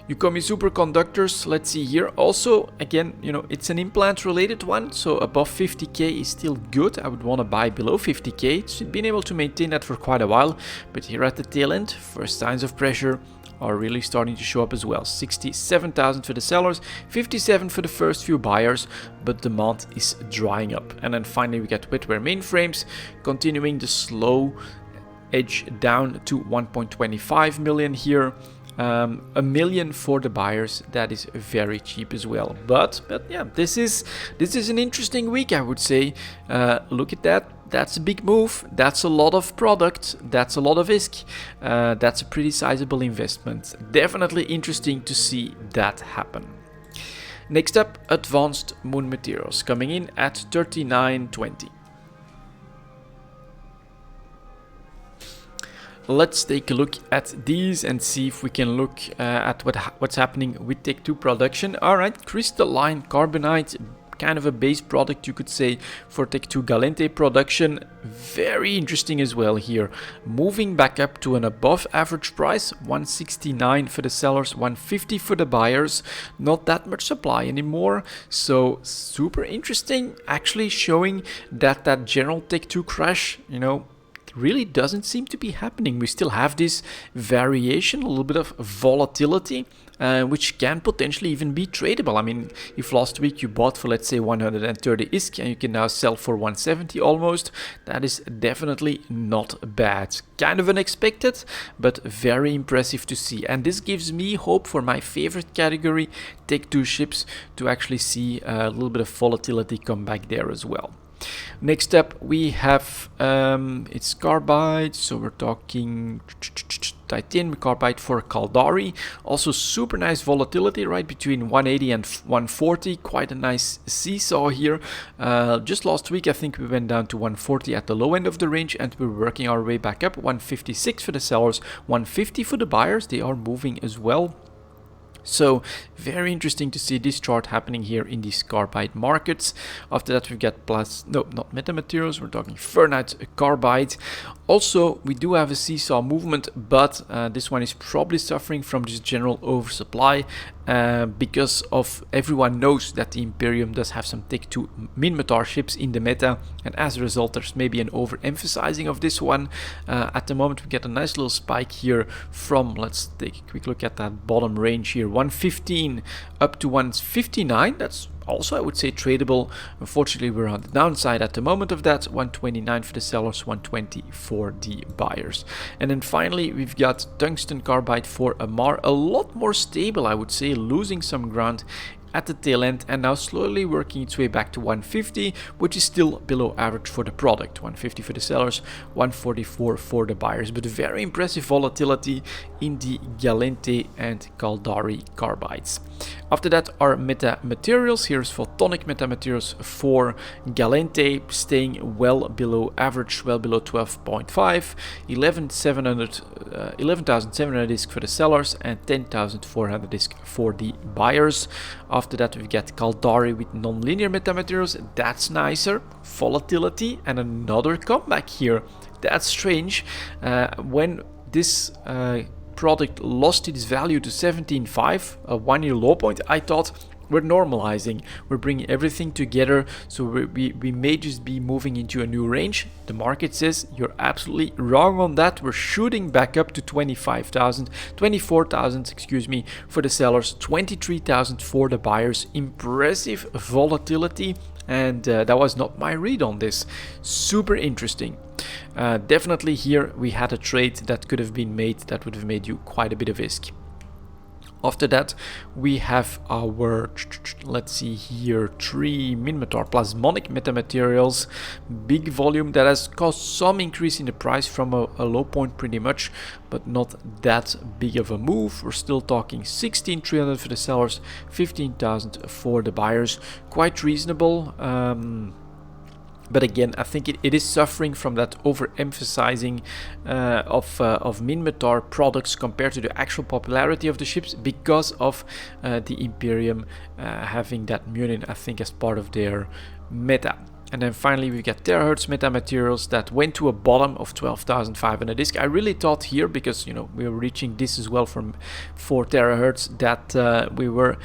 Yukami superconductors, let's see here. Also, again, you know, it's an implant related one, so above 50k is still good. I would want to buy below 50k. It's been able to maintain that for quite a while, but here at the tail end, first signs of pressure are really starting to show up as well. 67,000 for the sellers, 57 for the first few buyers, but demand is drying up. And then finally we get wetware mainframes, continuing the slow edge down to 1.25 million here. 1 million for the buyers. That is very cheap as well. But yeah, this is an interesting week, I would say. Look at that. That's a big move. That's a lot of product. That's a lot of ISK. That's a pretty sizable investment. Definitely interesting to see that happen. Next up, Advanced Moon Materials coming in at 39.20. Let's take a look at these and see if we can look at what's happening with Take-Two production. Alright, crystalline carbonite, kind of a base product, you could say, for Take-Two Galente production. Very interesting as well here. Moving back up to an above average price, 169 for the sellers, 150 for the buyers. Not that much supply anymore, so super interesting. Actually showing that general Take-Two crash, really doesn't seem to be happening. We still have this variation, a little bit of volatility, which can potentially even be tradable. I mean, if last week you bought for, let's say, 130 ISK and you can now sell for 170 almost, that is definitely not bad. Kind of unexpected, but very impressive to see. And this gives me hope for my favorite category, Take-Two ships, to actually see a little bit of volatility come back there as well. Next up we have it's carbide, so we're talking titanium carbide for Caldari. Also super nice volatility, right, between 180 and 140. Quite a nice seesaw here. Just last week I think we went down to 140 at the low end of the range, and we're working our way back up. 156 for the sellers, 150 for the buyers. They are moving as well. So very interesting to see this chart happening here in these carbide markets. After that we've got not metamaterials, we're talking Fernite carbide. Also we do have a seesaw movement, but this one is probably suffering from this general oversupply because of everyone knows that the Imperium does have some Take-Two Minmatar ships in the meta, and as a result there's maybe an overemphasizing of this one. At the moment we get a nice little spike here from, let's take a quick look at that bottom range here, 115 up to 159. That's also, I would say, tradable. Unfortunately, we're on the downside at the moment of that. 129 for the sellers, 120 for the buyers. And then finally, we've got tungsten carbide for Amar, a lot more stable, I would say, losing some ground at the tail end and now slowly working its way back to 150, which is still below average for the product. 150 for the sellers, 144 for the buyers, but very impressive volatility in the Galente and Caldari carbides. After that are metamaterials. Here's photonic metamaterials for Galente, staying well below average, well below 12.5, 11,700 ISK for the sellers and 10,400 ISK for the buyers. After that we've got Caldari with non-linear metamaterials. That's nicer. Volatility and another comeback here. That's strange. When this product lost its value to 17.5, a 1-year low point, I thought we're normalizing, we're bringing everything together, so we may just be moving into a new range. The market says you're absolutely wrong on that. We're shooting back up to 24,000 excuse me, for the sellers, 23,000 for the buyers. Impressive volatility, and that was not my read on this. Super interesting. Definitely here we had a trade that could have been made that would have made you quite a bit of ISK. After that we have our, let's see here, 3 Minmatar plasmonic metamaterials. Big volume that has caused some increase in the price from a low point pretty much, but not that big of a move. We're still talking 16,300 for the sellers, 15,000 for the buyers. Quite reasonable. But again, I think it is suffering from that overemphasizing of Minmatar products compared to the actual popularity of the ships, because of the Imperium having that Munin, I think, as part of their meta. And then finally we get terahertz metamaterials that went to a bottom of 12,500 ISK. I really thought here, because we were reaching this as well from 4 terahertz, that we were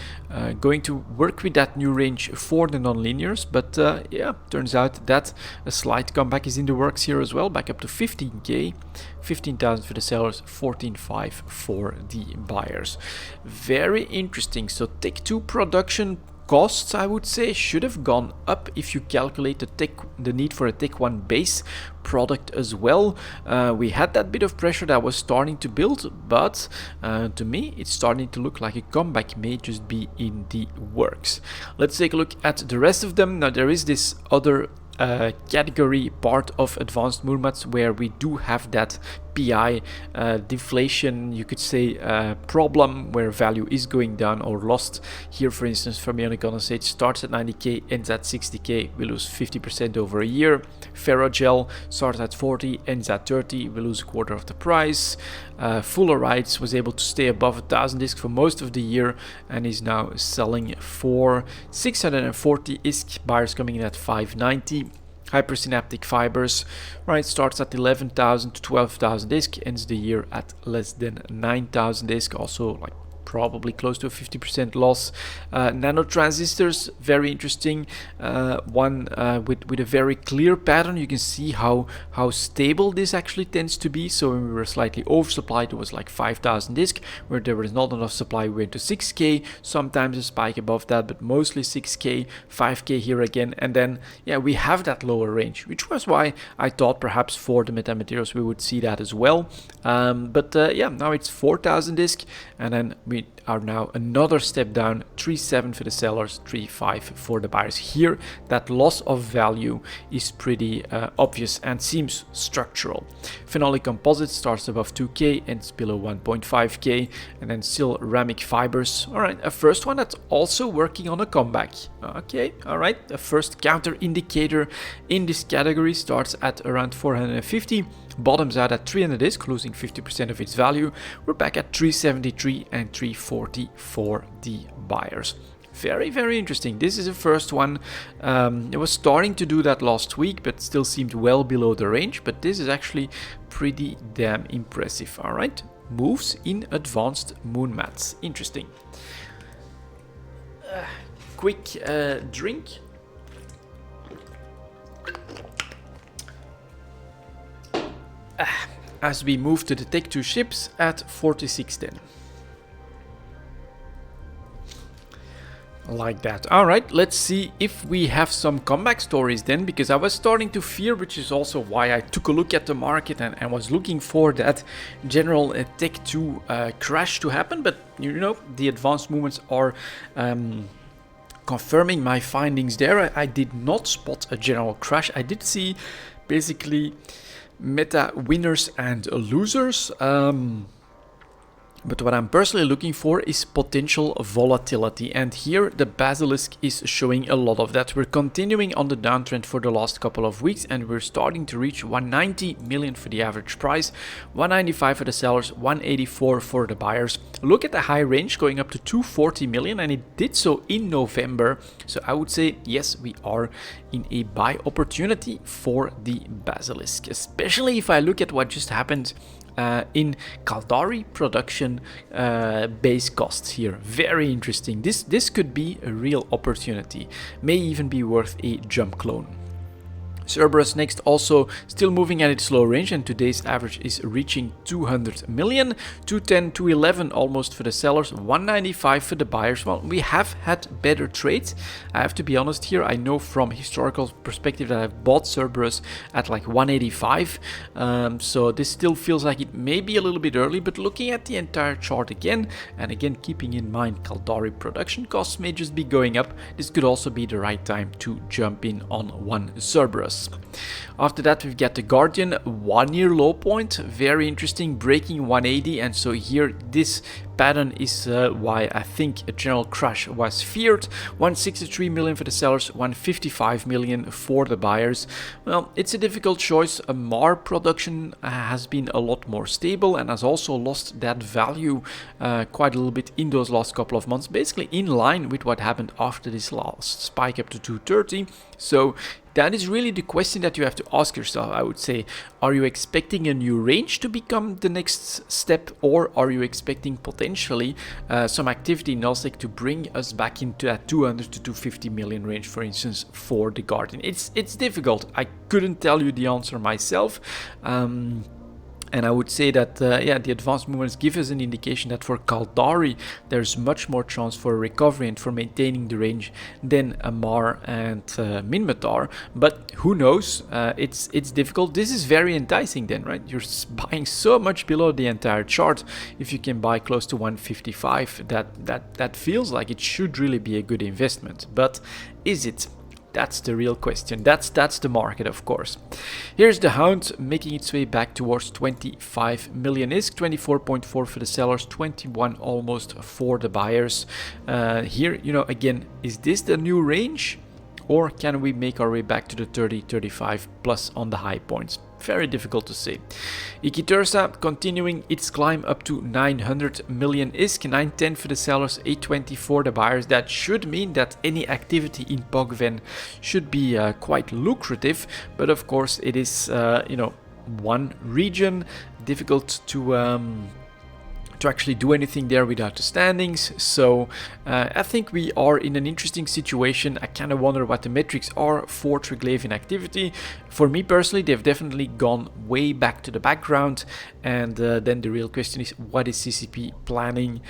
going to work with that new range for the non-linears, but yeah, turns out that a slight comeback is in the works here as well, back up to 15k, 15,000 for the sellers, 14.5 for the buyers. Very interesting. So Take-Two production costs, I would say, should have gone up if you calculate the need for a Tech 1 base product as well. We had that bit of pressure that was starting to build, but to me it's starting to look like a comeback may just be in the works. Let's take a look at the rest of them. Now there is this other category part of advanced moon mats where we do have that PI deflation, you could say, problem where value is going down or lost. Here, for instance, Fermionic condensate starts at 90k, ends at 60k, we lose 50% over a year. Ferrogel starts at 40, ends at 30, we lose a quarter of the price. Fullerite was able to stay above 1000 disc for most of the year and is now selling for 640 ISK, buyers coming in at 590. Hypersynaptic fibers, right, starts at 11,000 to 12,000 disc, ends the year at less than 9,000 disc, also like probably close to a 50% loss. Nanotransistors, very interesting, one with a very clear pattern. You can see how stable this actually tends to be. So when we were slightly oversupplied, it was like 5,000 disc. Where there was not enough supply, we went to 6k, sometimes a spike above that, but mostly 6k, 5k here again. And then, yeah, we have that lower range, which was why I thought perhaps for the metamaterials we would see that as well. Yeah, now it's 4,000 disc, and then we are now another step down, 3.7 for the sellers, 3.5 for the buyers. Here that loss of value is pretty obvious and seems structural. Phenolic composite starts above 2k, ends below 1.5k, and then still ceramic fibers. All right, a first one that's also working on a comeback. Okay, all right, the first counter indicator in this category starts at around 450, bottoms out at 300 disc, losing 50% of its value. We're back at 373 and 340 for the buyers. Very, very interesting. This is the first one. It was starting to do that last week, but still seemed well below the range. But this is actually pretty damn impressive. All right, moves in advanced moon mats. Interesting. Quick drink. As we move to the Tech 2 ships at 4610. Like that. All right, let's see if we have some comeback stories then, because I was starting to fear, which is also why I took a look at the market and was looking for that general Tech 2 crash to happen. But you know, the advanced movements are confirming my findings there. I did not spot a general crash. I did see basically meta winners and losers. But what I'm personally looking for is potential volatility, and here the Basilisk is showing a lot of that. We're continuing on the downtrend for the last couple of weeks, and we're starting to reach 190 million for the average price, 195 for the sellers, 184 for the buyers. Look at the high range going up to 240 million, and it did so in November. So I would say yes, we are in a buy opportunity for the Basilisk, especially if I look at what just happened in Caldari production base costs here. Very interesting. This could be a real opportunity. May even be worth a jump clone. Cerberus next, also still moving at its low range, and today's average is reaching 200 million, 210, 211 almost for the sellers, 195 for the buyers. Well, we have had better trades. I have to be honest here. I know from historical perspective that I've bought Cerberus at like 185. So this still feels like it may be a little bit early, but looking at the entire chart again, and again keeping in mind Caldari production costs may just be going up, this could also be the right time to jump in on one Cerberus. After that, we've got the Guardian, 1 year low point, very interesting, breaking 180, and so here this pattern is why I think a general crash was feared. 163 million for the sellers, 155 million for the buyers. Well, it's a difficult choice. Mar production has been a lot more stable and has also lost that value quite a little bit in those last couple of months, basically in line with what happened after this last spike up to 230. So that is really the question that you have to ask yourself, I would say. Are you expecting a new range to become the next step, or are you expecting potentially some activity in Nasdaq to bring us back into that 200 to 250 million range, for instance, for the Guardian? It's difficult. I couldn't tell you the answer myself. And I would say that, yeah, the advanced movements give us an indication that for Caldari, there's much more chance for recovery and for maintaining the range than Amar and Minmatar. But who knows? It's difficult. This is very enticing then, right? You're buying so much below the entire chart. If you can buy close to 155, that feels like it should really be a good investment. But is it? That's the real question. That's the market, of course. Here's the Hound making its way back towards 25 million ISK, 24.4 for the sellers, 21 almost for the buyers. Here, you know, again, is this the new range? Or can we make our way back to the 30, 35 plus on the high points? Very difficult to say. Ikitursa continuing its climb up to 900 million ISK, 910 for the sellers, 820 for the buyers. That should mean that any activity in Pogven should be quite lucrative, but of course it is, you know, one region, difficult to actually do anything there without the standings. So I think we are in an interesting situation. I kind of wonder what the metrics are for Triglavian activity. For me personally, they've definitely gone way back to the background, and then the real question is, what is CCP planning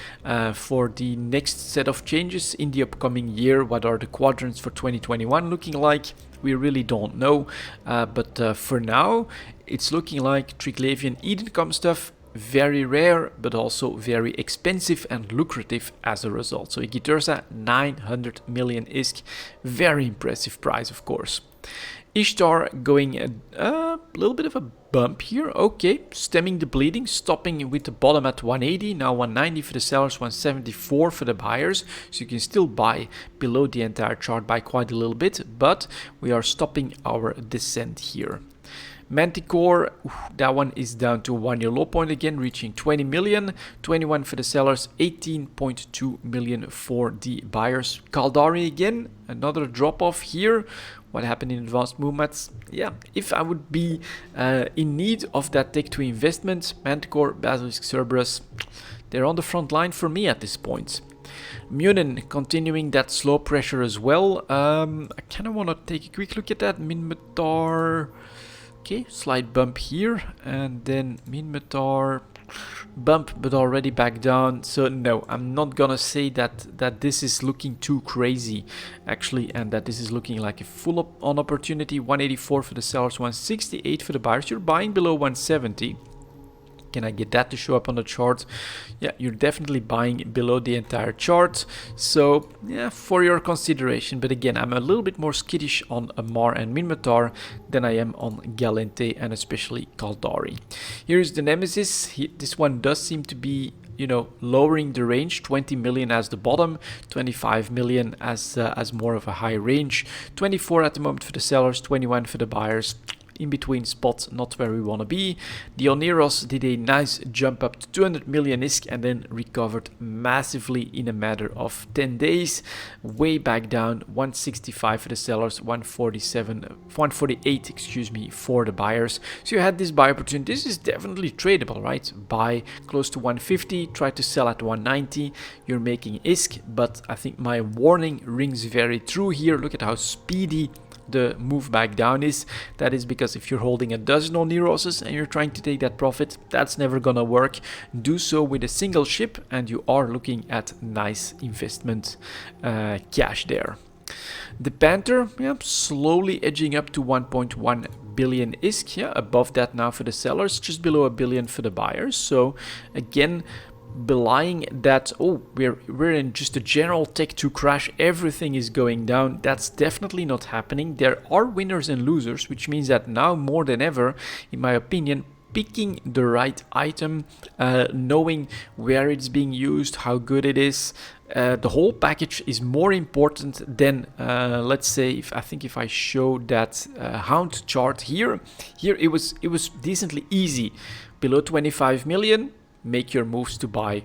for the next set of changes in the upcoming year? What are the quadrants for 2021 looking like? We really don't know, but for now it's looking like Triglavian Edencom stuff very rare, but also very expensive and lucrative as a result. So Ikitursa, 900 million ISK, very impressive price, of course. Ishtar going a little bit of a bump here. Okay, stemming the bleeding, stopping with the bottom at 180, now 190 for the sellers, 174 for the buyers. So you can still buy below the entire chart by quite a little bit, but we are stopping our descent here. Manticore, that one is down to 1 year low point again, reaching 20 million, 21 for the sellers, 18.2 million for the buyers. Caldari again, another drop off here. What happened in advanced movements? Yeah, if I would be in need of that Tech 2 investment, Manticore, Basilisk, Cerberus, they're on the front line for me at this point. Munin continuing that slow pressure as well. I kind of want to take a quick look at that. Minmatar. Okay, slight bump here, and then Minmatar bump, but already back down. So no, I'm not gonna say that this is looking too crazy, actually, and that this is looking like a full on opportunity. 184 for the sellers, 168 for the buyers. You're buying below 170. Can I get that to show up on the chart? Yeah, you're definitely buying below the entire chart. So yeah, for your consideration. But again, I'm a little bit more skittish on Amar and Minmatar than I am on Galente and especially Caldari. Here's the Nemesis. This one does seem to be, you know, lowering the range. 20 million as the bottom, 25 million as more of a high range. 24 at the moment for the sellers, 21 for the buyers. In between spots, not where we want to be. The Oneros did a nice jump up to 200 million ISK and then recovered massively in a matter of 10 days. Way back down, 165 for the sellers, 148, excuse me, for the buyers. So you had this buy opportunity. This is definitely tradable, right? Buy close to 150, try to sell at 190. You're making ISK, but I think my warning rings very true here. Look at how speedy the move back down is. That is because if you're holding a dozen Oneroses and you're trying to take that profit, that's never gonna work. Do so with a single ship and you are looking at nice investment cash there. The Panther, yeah, slowly edging up to 1.1 billion ISK, yeah, above that now for the sellers, just below a billion for the buyers. So again, belying that, oh, we're in just a general Tech 2 crash, everything is going down. That's definitely not happening. There are winners and losers, which means that now more than ever, in my opinion, picking the right item, knowing where it's being used, how good it is, the whole package is more important than, let's say, if I show that Hound chart here it was decently easy. Below 25 million, make your moves to buy.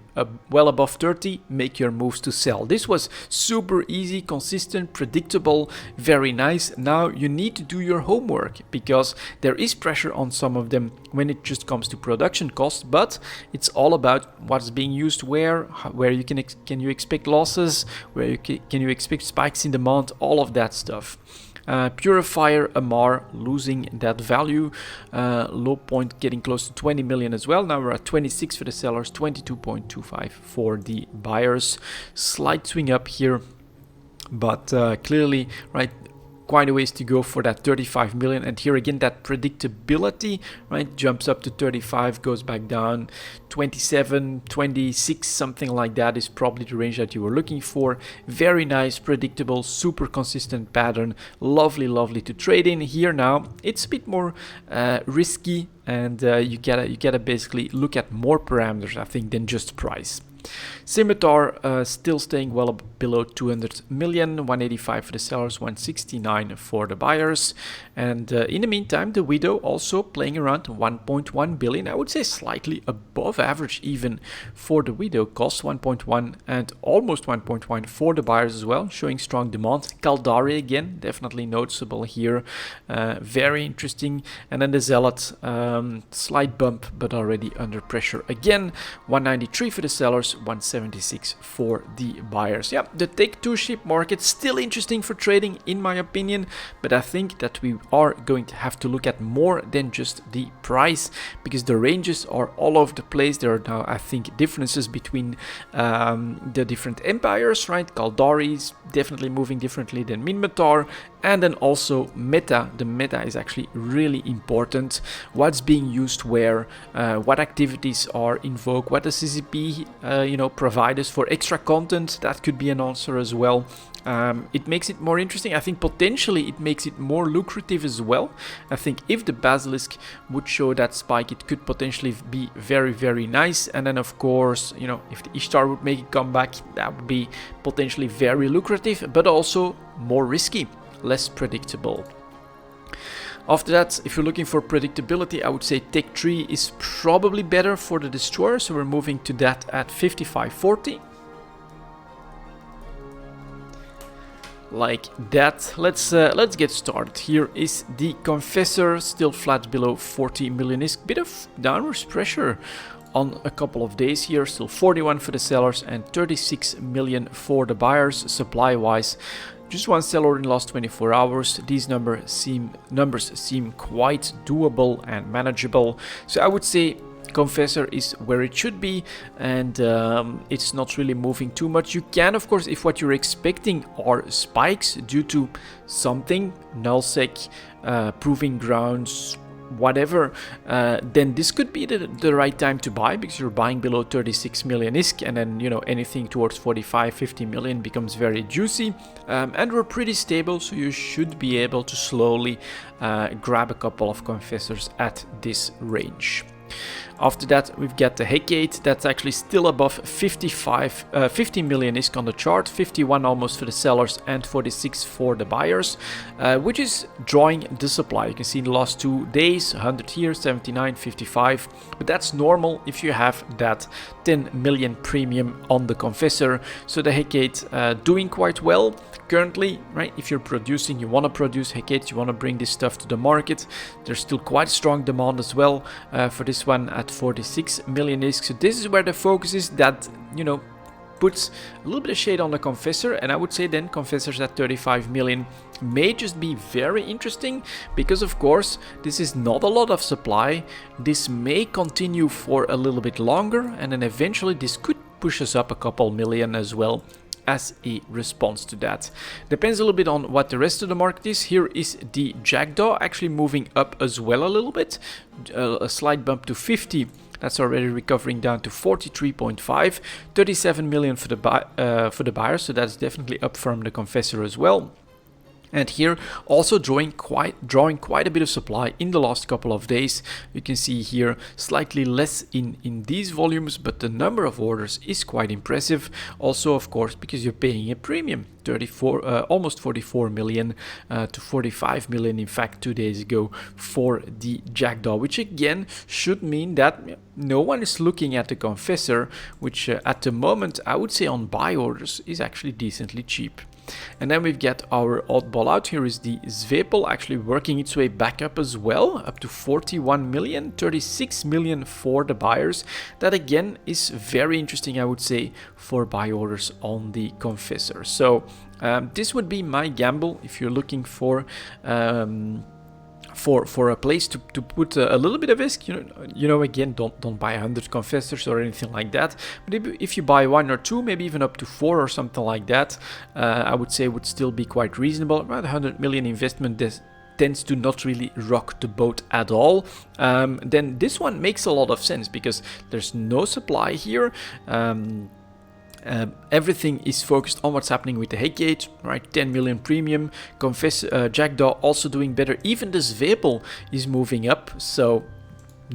Well above 30, make your moves to sell. This was super easy, consistent, predictable, very nice. Now you need to do your homework because there is pressure on some of them when it just comes to production costs, but it's all about what's being used where you can you expect losses, can you expect spikes in demand, all of that stuff. Purifier Amar losing that value, low point getting close to 20 million as well. Now we're at 26 for the sellers, 22.25 for the buyers. Slight swing up here, but clearly, right, quite a ways to go for that 35 million. And here again, that predictability, right, jumps up to 35, goes back down, 27, 26, something like that is probably the range that you were looking for. Very nice, predictable, super consistent pattern. Lovely to trade in. Here now, it's a bit more risky, and you gotta basically look at more parameters, I think, than just price. Scimitar still staying well below 200 million, 185 for the sellers, 169 for the buyers. And in the meantime, the Widow also playing around 1.1 billion. I would say slightly above average even for the Widow. Cost 1.1 and almost 1.1 for the buyers as well, showing strong demand. Caldari again, definitely noticeable here. Very interesting. And then the Zealot, slight bump, but already under pressure again. 193 for the sellers, 176 for the buyers. Yeah, the Take-Two ship market still interesting for trading in my opinion, but I think that we are going to have to look at more than just the price, because the ranges are all over the place. There are now, I think, differences between the different empires, right? Caldari is definitely moving differently than Minmatar, and then also meta. The meta is actually really important. What's being used where, what activities are in vogue, what the CCP provide us for extra content. That could be an answer as well. It makes it more interesting. I think potentially it makes it more lucrative as well. I think if the Basilisk would show that spike, it could potentially be very nice. And then of course, if the Ishtar would make a comeback, that would be potentially very lucrative, but also more risky, less predictable. After that, if you're looking for predictability, I would say Tech 3 is probably better for the Destroyer, so we're moving to that at 55.40. Like that. Let's get started. Here is the Confessor, still flat below 40 million. Is bit of downwards pressure on a couple of days here. Still 41 for the sellers and 36 million for the buyers. Supply wise, just one seller in the last 24 hours. These numbers seem quite doable and manageable. So I would say Confessor is where it should be, and it's not really moving too much. You can, of course, if what you're expecting are spikes due to something, nullsec, proving grounds, whatever, then this could be the right time to buy, because you're buying below 36 million ISK, and then anything towards 45-50 million becomes very juicy, and we're pretty stable, so you should be able to slowly grab a couple of Confessors at this range. After that, we've got the Hecate. That's actually still above 50 million ISK on the chart, 51 almost for the sellers and 46 for the buyers, which is drawing the supply. You can see in the last 2 days, 100 here, 79, 55, but that's normal if you have that 10 million premium on the Confessor. So the Hecate doing quite well currently, right? If you're producing, you want to produce Hecate, you want to bring this stuff to the market. There's still quite strong demand as well for this one at 46 million ISK. So this is where the focus is. That puts a little bit of shade on the Confessor, and I would say then Confessors at 35 million may just be very interesting, because of course this is not a lot of supply. This may continue for a little bit longer, and then eventually this could push us up a couple million as well as a response to that. Depends a little bit on what the rest of the market is. Here is the Jackdaw actually moving up as well a little bit, a slight bump to 50. That's already recovering down to 43.5, 37 million for the buyer, so that's definitely up from the Confessor as well. And here also drawing quite a bit of supply in the last couple of days. You can see here slightly less in these volumes, but the number of orders is quite impressive. Also, of course, because you're paying a premium, almost 44 million to 45 million, in fact, 2 days ago for the Jackdaw, which again should mean that no one is looking at the Confessor, which at the moment I would say on buy orders is actually decently cheap. And then we've got our oddball out. Here is the Zwepel actually working its way back up as well, up to 41 million, 36 million for the buyers. That again is very interesting, I would say, for buy orders on the Confessor. So This would be my gamble if you're looking for a place to put a little bit of risk. Again, don't buy 100 confessors or anything like that, but if you buy 1 or 2, maybe even up to 4 or something like that, I would say would still be quite reasonable. Around 100 million investment, this tends to not really rock the boat at all. Then this one makes a lot of sense because there's no supply here. Everything is focused on what's happening with the head gauge, right? 10 million premium. Jackdaw also doing better. Even the Zwebel is moving up. So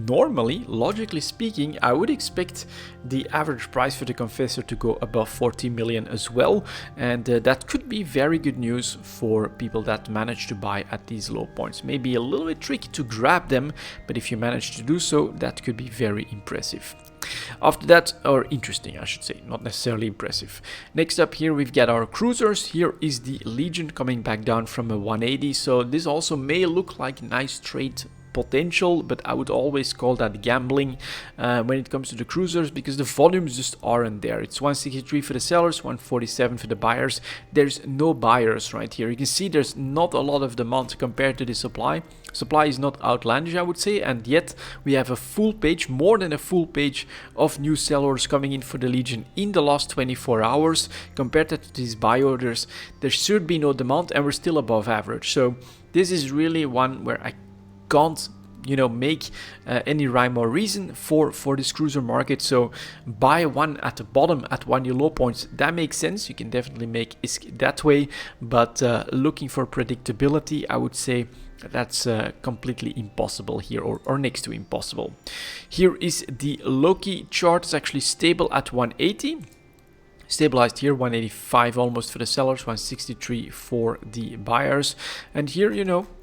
normally, logically speaking, I would expect the average price for the Confessor to go above 40 million as well. And that could be very good news for people that manage to buy at these low points. Maybe a little bit tricky to grab them, but if you manage to do so, that could be very impressive. After that, or interesting, I should say, not necessarily impressive. Next up here, we've got our cruisers. Here is the Legion coming back down from a 180. So this also may look like nice trade potential, but I would always call that gambling when it comes to the cruisers, because the volumes just aren't there. It's 163 for the sellers, 147 for the buyers. There's no buyers right here. You can see there's not a lot of demand compared to the supply. Supply is not outlandish, I would say, and yet we have a full page, more than a full page of new sellers coming in for the Legion in the last 24 hours. Compared to these buy orders, there should be no demand, and we're still above average. So this is really one where I can't make any rhyme or reason for this cruiser market. So buy one at the bottom at one year low points, that makes sense. You can definitely make ISK that way, but looking for predictability, I would say that's completely impossible here, or next to impossible. Here is the Loki chart. It's actually stable at 180. Stabilized here, 185 almost for the sellers, 163 for the buyers. And here,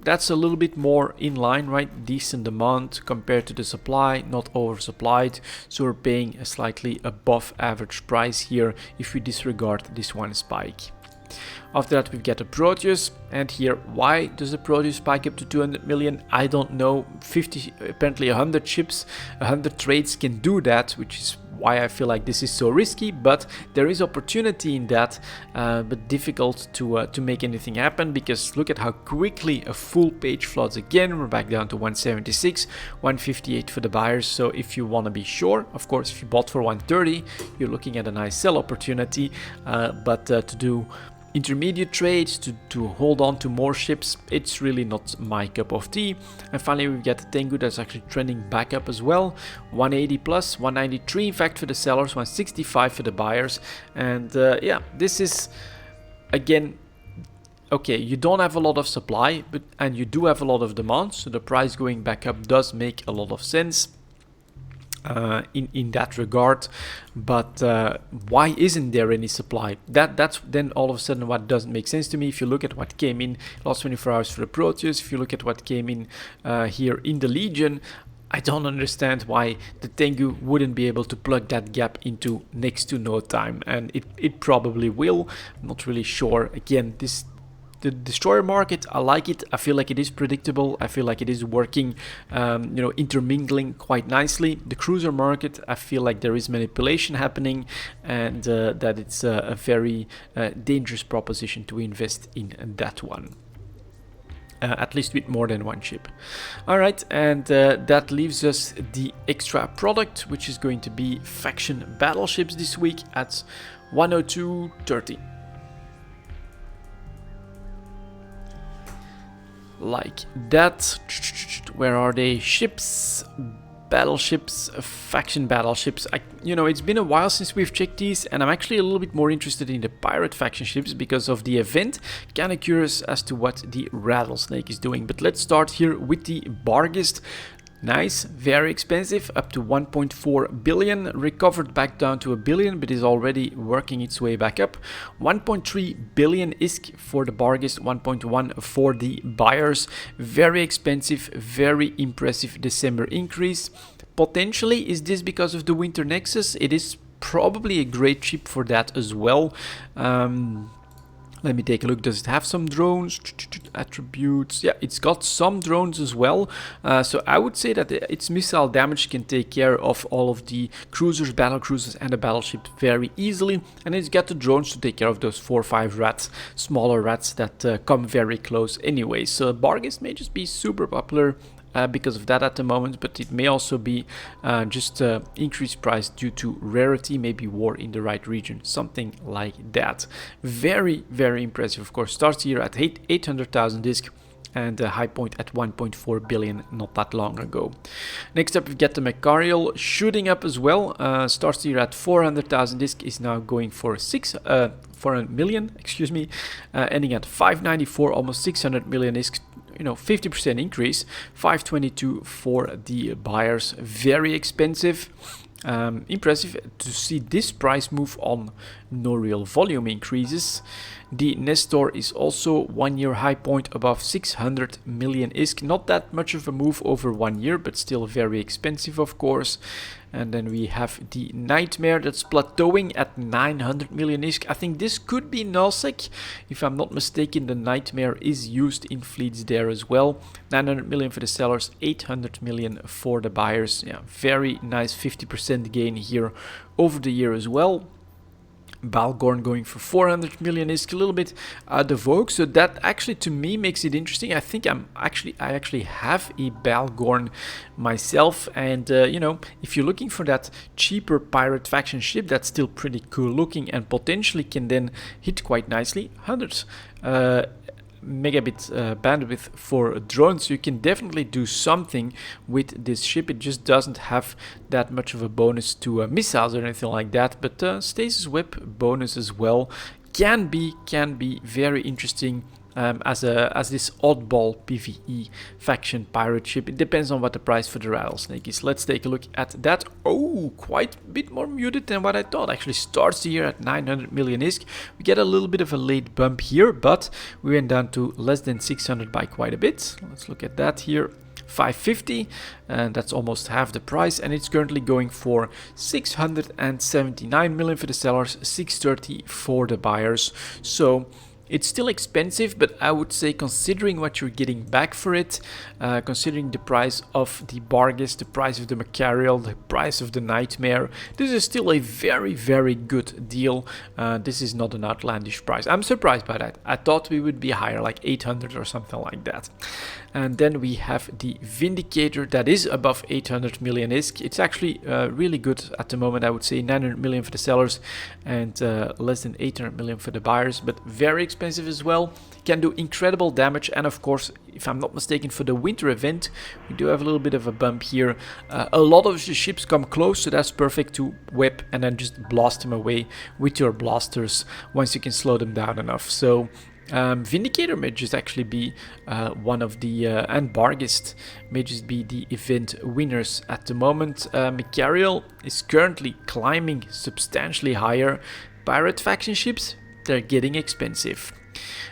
that's a little bit more in line, right? Decent demand compared to the supply, not oversupplied. So we're paying a slightly above average price here if we disregard this one spike. After that, we've got the Proteus, and here, why does the Proteus spike up to 200 million? I don't know. 50, apparently 100 ships, 100 trades can do that, which is why I feel like this is so risky, but there is opportunity in that, but difficult to make anything happen, because look at how quickly a full page floods again. We're back down to 176, 158 for the buyers. So if you want to be sure, of course, if you bought for 130, you're looking at a nice sell opportunity, but to do intermediate trades, to hold on to more ships, it's really not my cup of tea. And finally, we've got the Tengu that's actually trending back up as well, 180 plus, 193 in fact for the sellers, 165 for the buyers. And yeah, this is again, okay, you don't have a lot of supply, and you do have a lot of demand, so the price going back up does make a lot of sense in that regard. But why isn't there any supply? That's then all of a sudden what doesn't make sense to me. If you look at what came in last 24 hours for the Proteus, if you look at what came in here in the Legion, I don't understand why the Tengu wouldn't be able to plug that gap into next to no time, and it probably will. I'm not really sure. Again, the destroyer market, I like it. I feel like it is predictable. I feel like it is working, intermingling quite nicely. The cruiser market, I feel like there is manipulation happening, and that it's a very dangerous proposition to invest in that one. At least with more than one ship. Alright, and that leaves us the extra product, which is going to be faction battleships this week at 102.30. Like that. Where are they? Ships, battleships, faction battleships. It's been a while since we've checked these, and I'm actually a little bit more interested in the pirate faction ships because of the event. Kind of curious as to what the Rattlesnake is doing. But let's start here with the Barghest. Nice, very expensive, up to 1.4 billion, recovered back down to a billion, but is already working its way back up. 1.3 billion ISK for the Barghest, 1.1 for the buyers. Very expensive, very impressive December increase. Potentially, is this because of the Winter Nexus? It is probably a great ship for that as well. Let me take a look. Does it have some drones? Attributes. Yeah, it's got some drones as well. So I would say that its missile damage can take care of all of the cruisers, battle cruisers, and the battleship very easily. And it's got the drones to take care of those 4 or 5 rats, smaller rats that come very close anyway. So Barghest may just be super popular because of that at the moment, but it may also be just increased price due to rarity, maybe war in the right region, something like that. Very, very impressive. Of course, starts here at 800,000 disc and a high point at 1.4 billion not that long ago. Next up, we get the Macarial shooting up as well. Starts here at 400,000 disc, is now going for 400 million, excuse me, ending at 594, almost 600 million disc. 50% increase. 522 for the buyers. Very expensive. Impressive to see this price move on no real volume increases. The Nestor is also 1 year high point above 600 million ISK. Not that much of a move over 1 year, but still very expensive, of course. And then we have the Nightmare that's plateauing at 900 million ISK. I think this could be nullsec. If I'm not mistaken, the Nightmare is used in fleets there as well. 900 million for the sellers, 800 million for the buyers. Yeah, very nice 50% gain here over the year as well. Balgorn going for 400 million is a little bit out of vogue, so that actually to me makes it interesting. I think I actually have a Balgorn myself, and if you're looking for that cheaper pirate faction ship that's still pretty cool looking and potentially can then hit quite nicely, 100 megabit bandwidth for drones, you can definitely do something with this ship. It just doesn't have that much of a bonus to missiles or anything like that, but stasis whip bonus as well can be very interesting as this oddball PvE faction pirate ship. It depends on what the price for the rattlesnake is. Let's take a look at that. Oh, quite a bit more muted than what I thought. Actually starts the year at 900 million ISK. We get a little bit of a late bump here, but we went down to less than 600 by quite a bit. Let's look at that here. 550, and that's almost half the price, and it's currently going for 679 million for the sellers, 630 for the buyers. So it's still expensive, but I would say considering what you're getting back for it, considering the price of the Barghest, the price of the Macarial, the price of the Nightmare, this is still a very, very good deal. This is not an outlandish price. I'm surprised by that. I thought we would be higher, like 800 or something like that. And then we have the Vindicator that is above 800 million ISK. It's actually really good at the moment, I would say. 900 million for the sellers and less than 800 million for the buyers, but very expensive as well. Can do incredible damage, and of course, if I'm not mistaken, for the winter event, we do have a little bit of a bump here. A lot of the ships come close, so that's perfect to whip and then just blast them away with your blasters once you can slow them down enough. So Vindicator may just actually be one of the, and Barghest may just be the event winners at the moment. Macarial is currently climbing substantially higher. Pirate faction ships, they're getting expensive.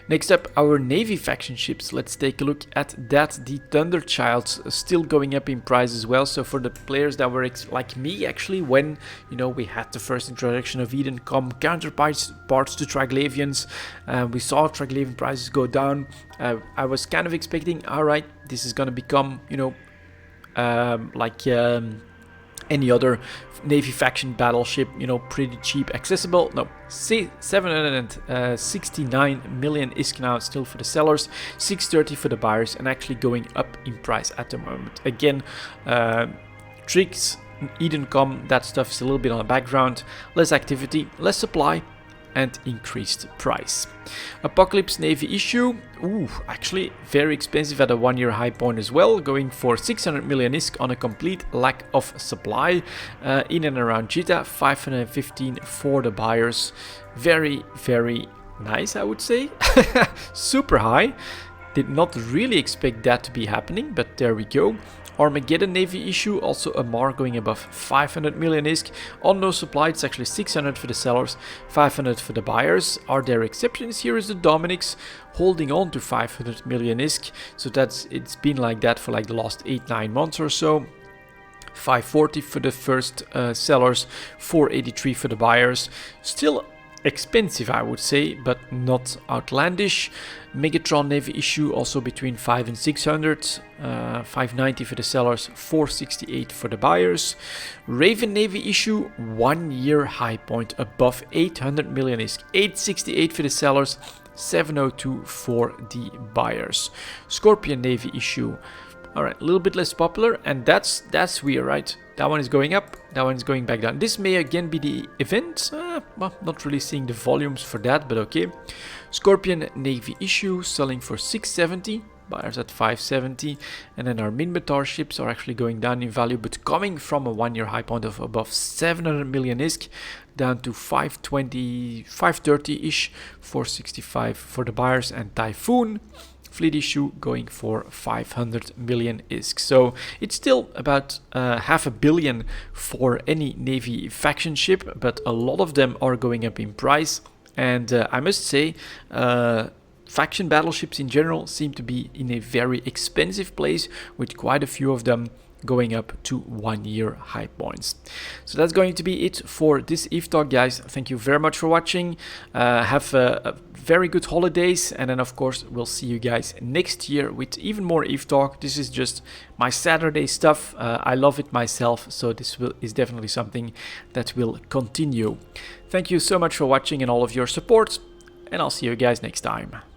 Next up, our Navy faction ships. Let's take a look at that. The Thunderchilds still going up in price as well. So for the players that were like me, actually, when we had the first introduction of Eden come counterparts to Triglavians, we saw Triglavian prices go down. I was kind of expecting, all right, this is gonna become any other Navy faction battleship, pretty cheap, accessible. No, 769 million ISK now still for the sellers, 630 for the buyers, and actually going up in price at the moment. Again, tricks, Edencom, that stuff is a little bit on the background, less activity, less supply, and increased price. Apocalypse Navy issue, actually very expensive at a 1 year high point as well, going for 600 million ISK on a complete lack of supply in and around Jeddah, 515 for the buyers. Very, very nice, I would say. Super high. Did not really expect that to be happening, but there we go. Armageddon Navy issue, also a MAR going above 500 million ISK. On no supply, it's actually 600 for the sellers, 500 for the buyers. Are there exceptions? Here is the Dominics holding on to 500 million ISK. So it's been like that for like the last 8-9 months or so. 540 for the first sellers, 483 for the buyers. Still expensive, I would say, but not outlandish. Megatron Navy issue also between 5 and 600, 590 for the sellers, 468 for the buyers. Raven Navy issue 1 year high point above 800 million is 868 for the sellers, 702 for the buyers. Scorpion Navy issue, all right, a little bit less popular, and that's weird, right? That one is going up, that one is going back down. This may again be the event. Well, not really seeing the volumes for that, but okay. Scorpion Navy issue selling for 670, buyers at 570, and then our Minmatar ships are actually going down in value, but coming from a 1 year high point of above 700 million ISK down to 520, 530-ish, 465 for the buyers, and Typhoon fleet issue going for 500 million ISK. So it's still about $500 million for any Navy faction ship, but a lot of them are going up in price. And I must say, faction battleships in general seem to be in a very expensive place, with quite a few of them going up to 1 year high points. So that's going to be it for this EVE Talk, guys. Thank you very much for watching. Have a very good holidays, and then of course we'll see you guys next year with even more EVE Talk. This is just my Saturday stuff. I love it myself, so this is definitely something that will continue. Thank you so much for watching and all of your support, and I'll see you guys next time.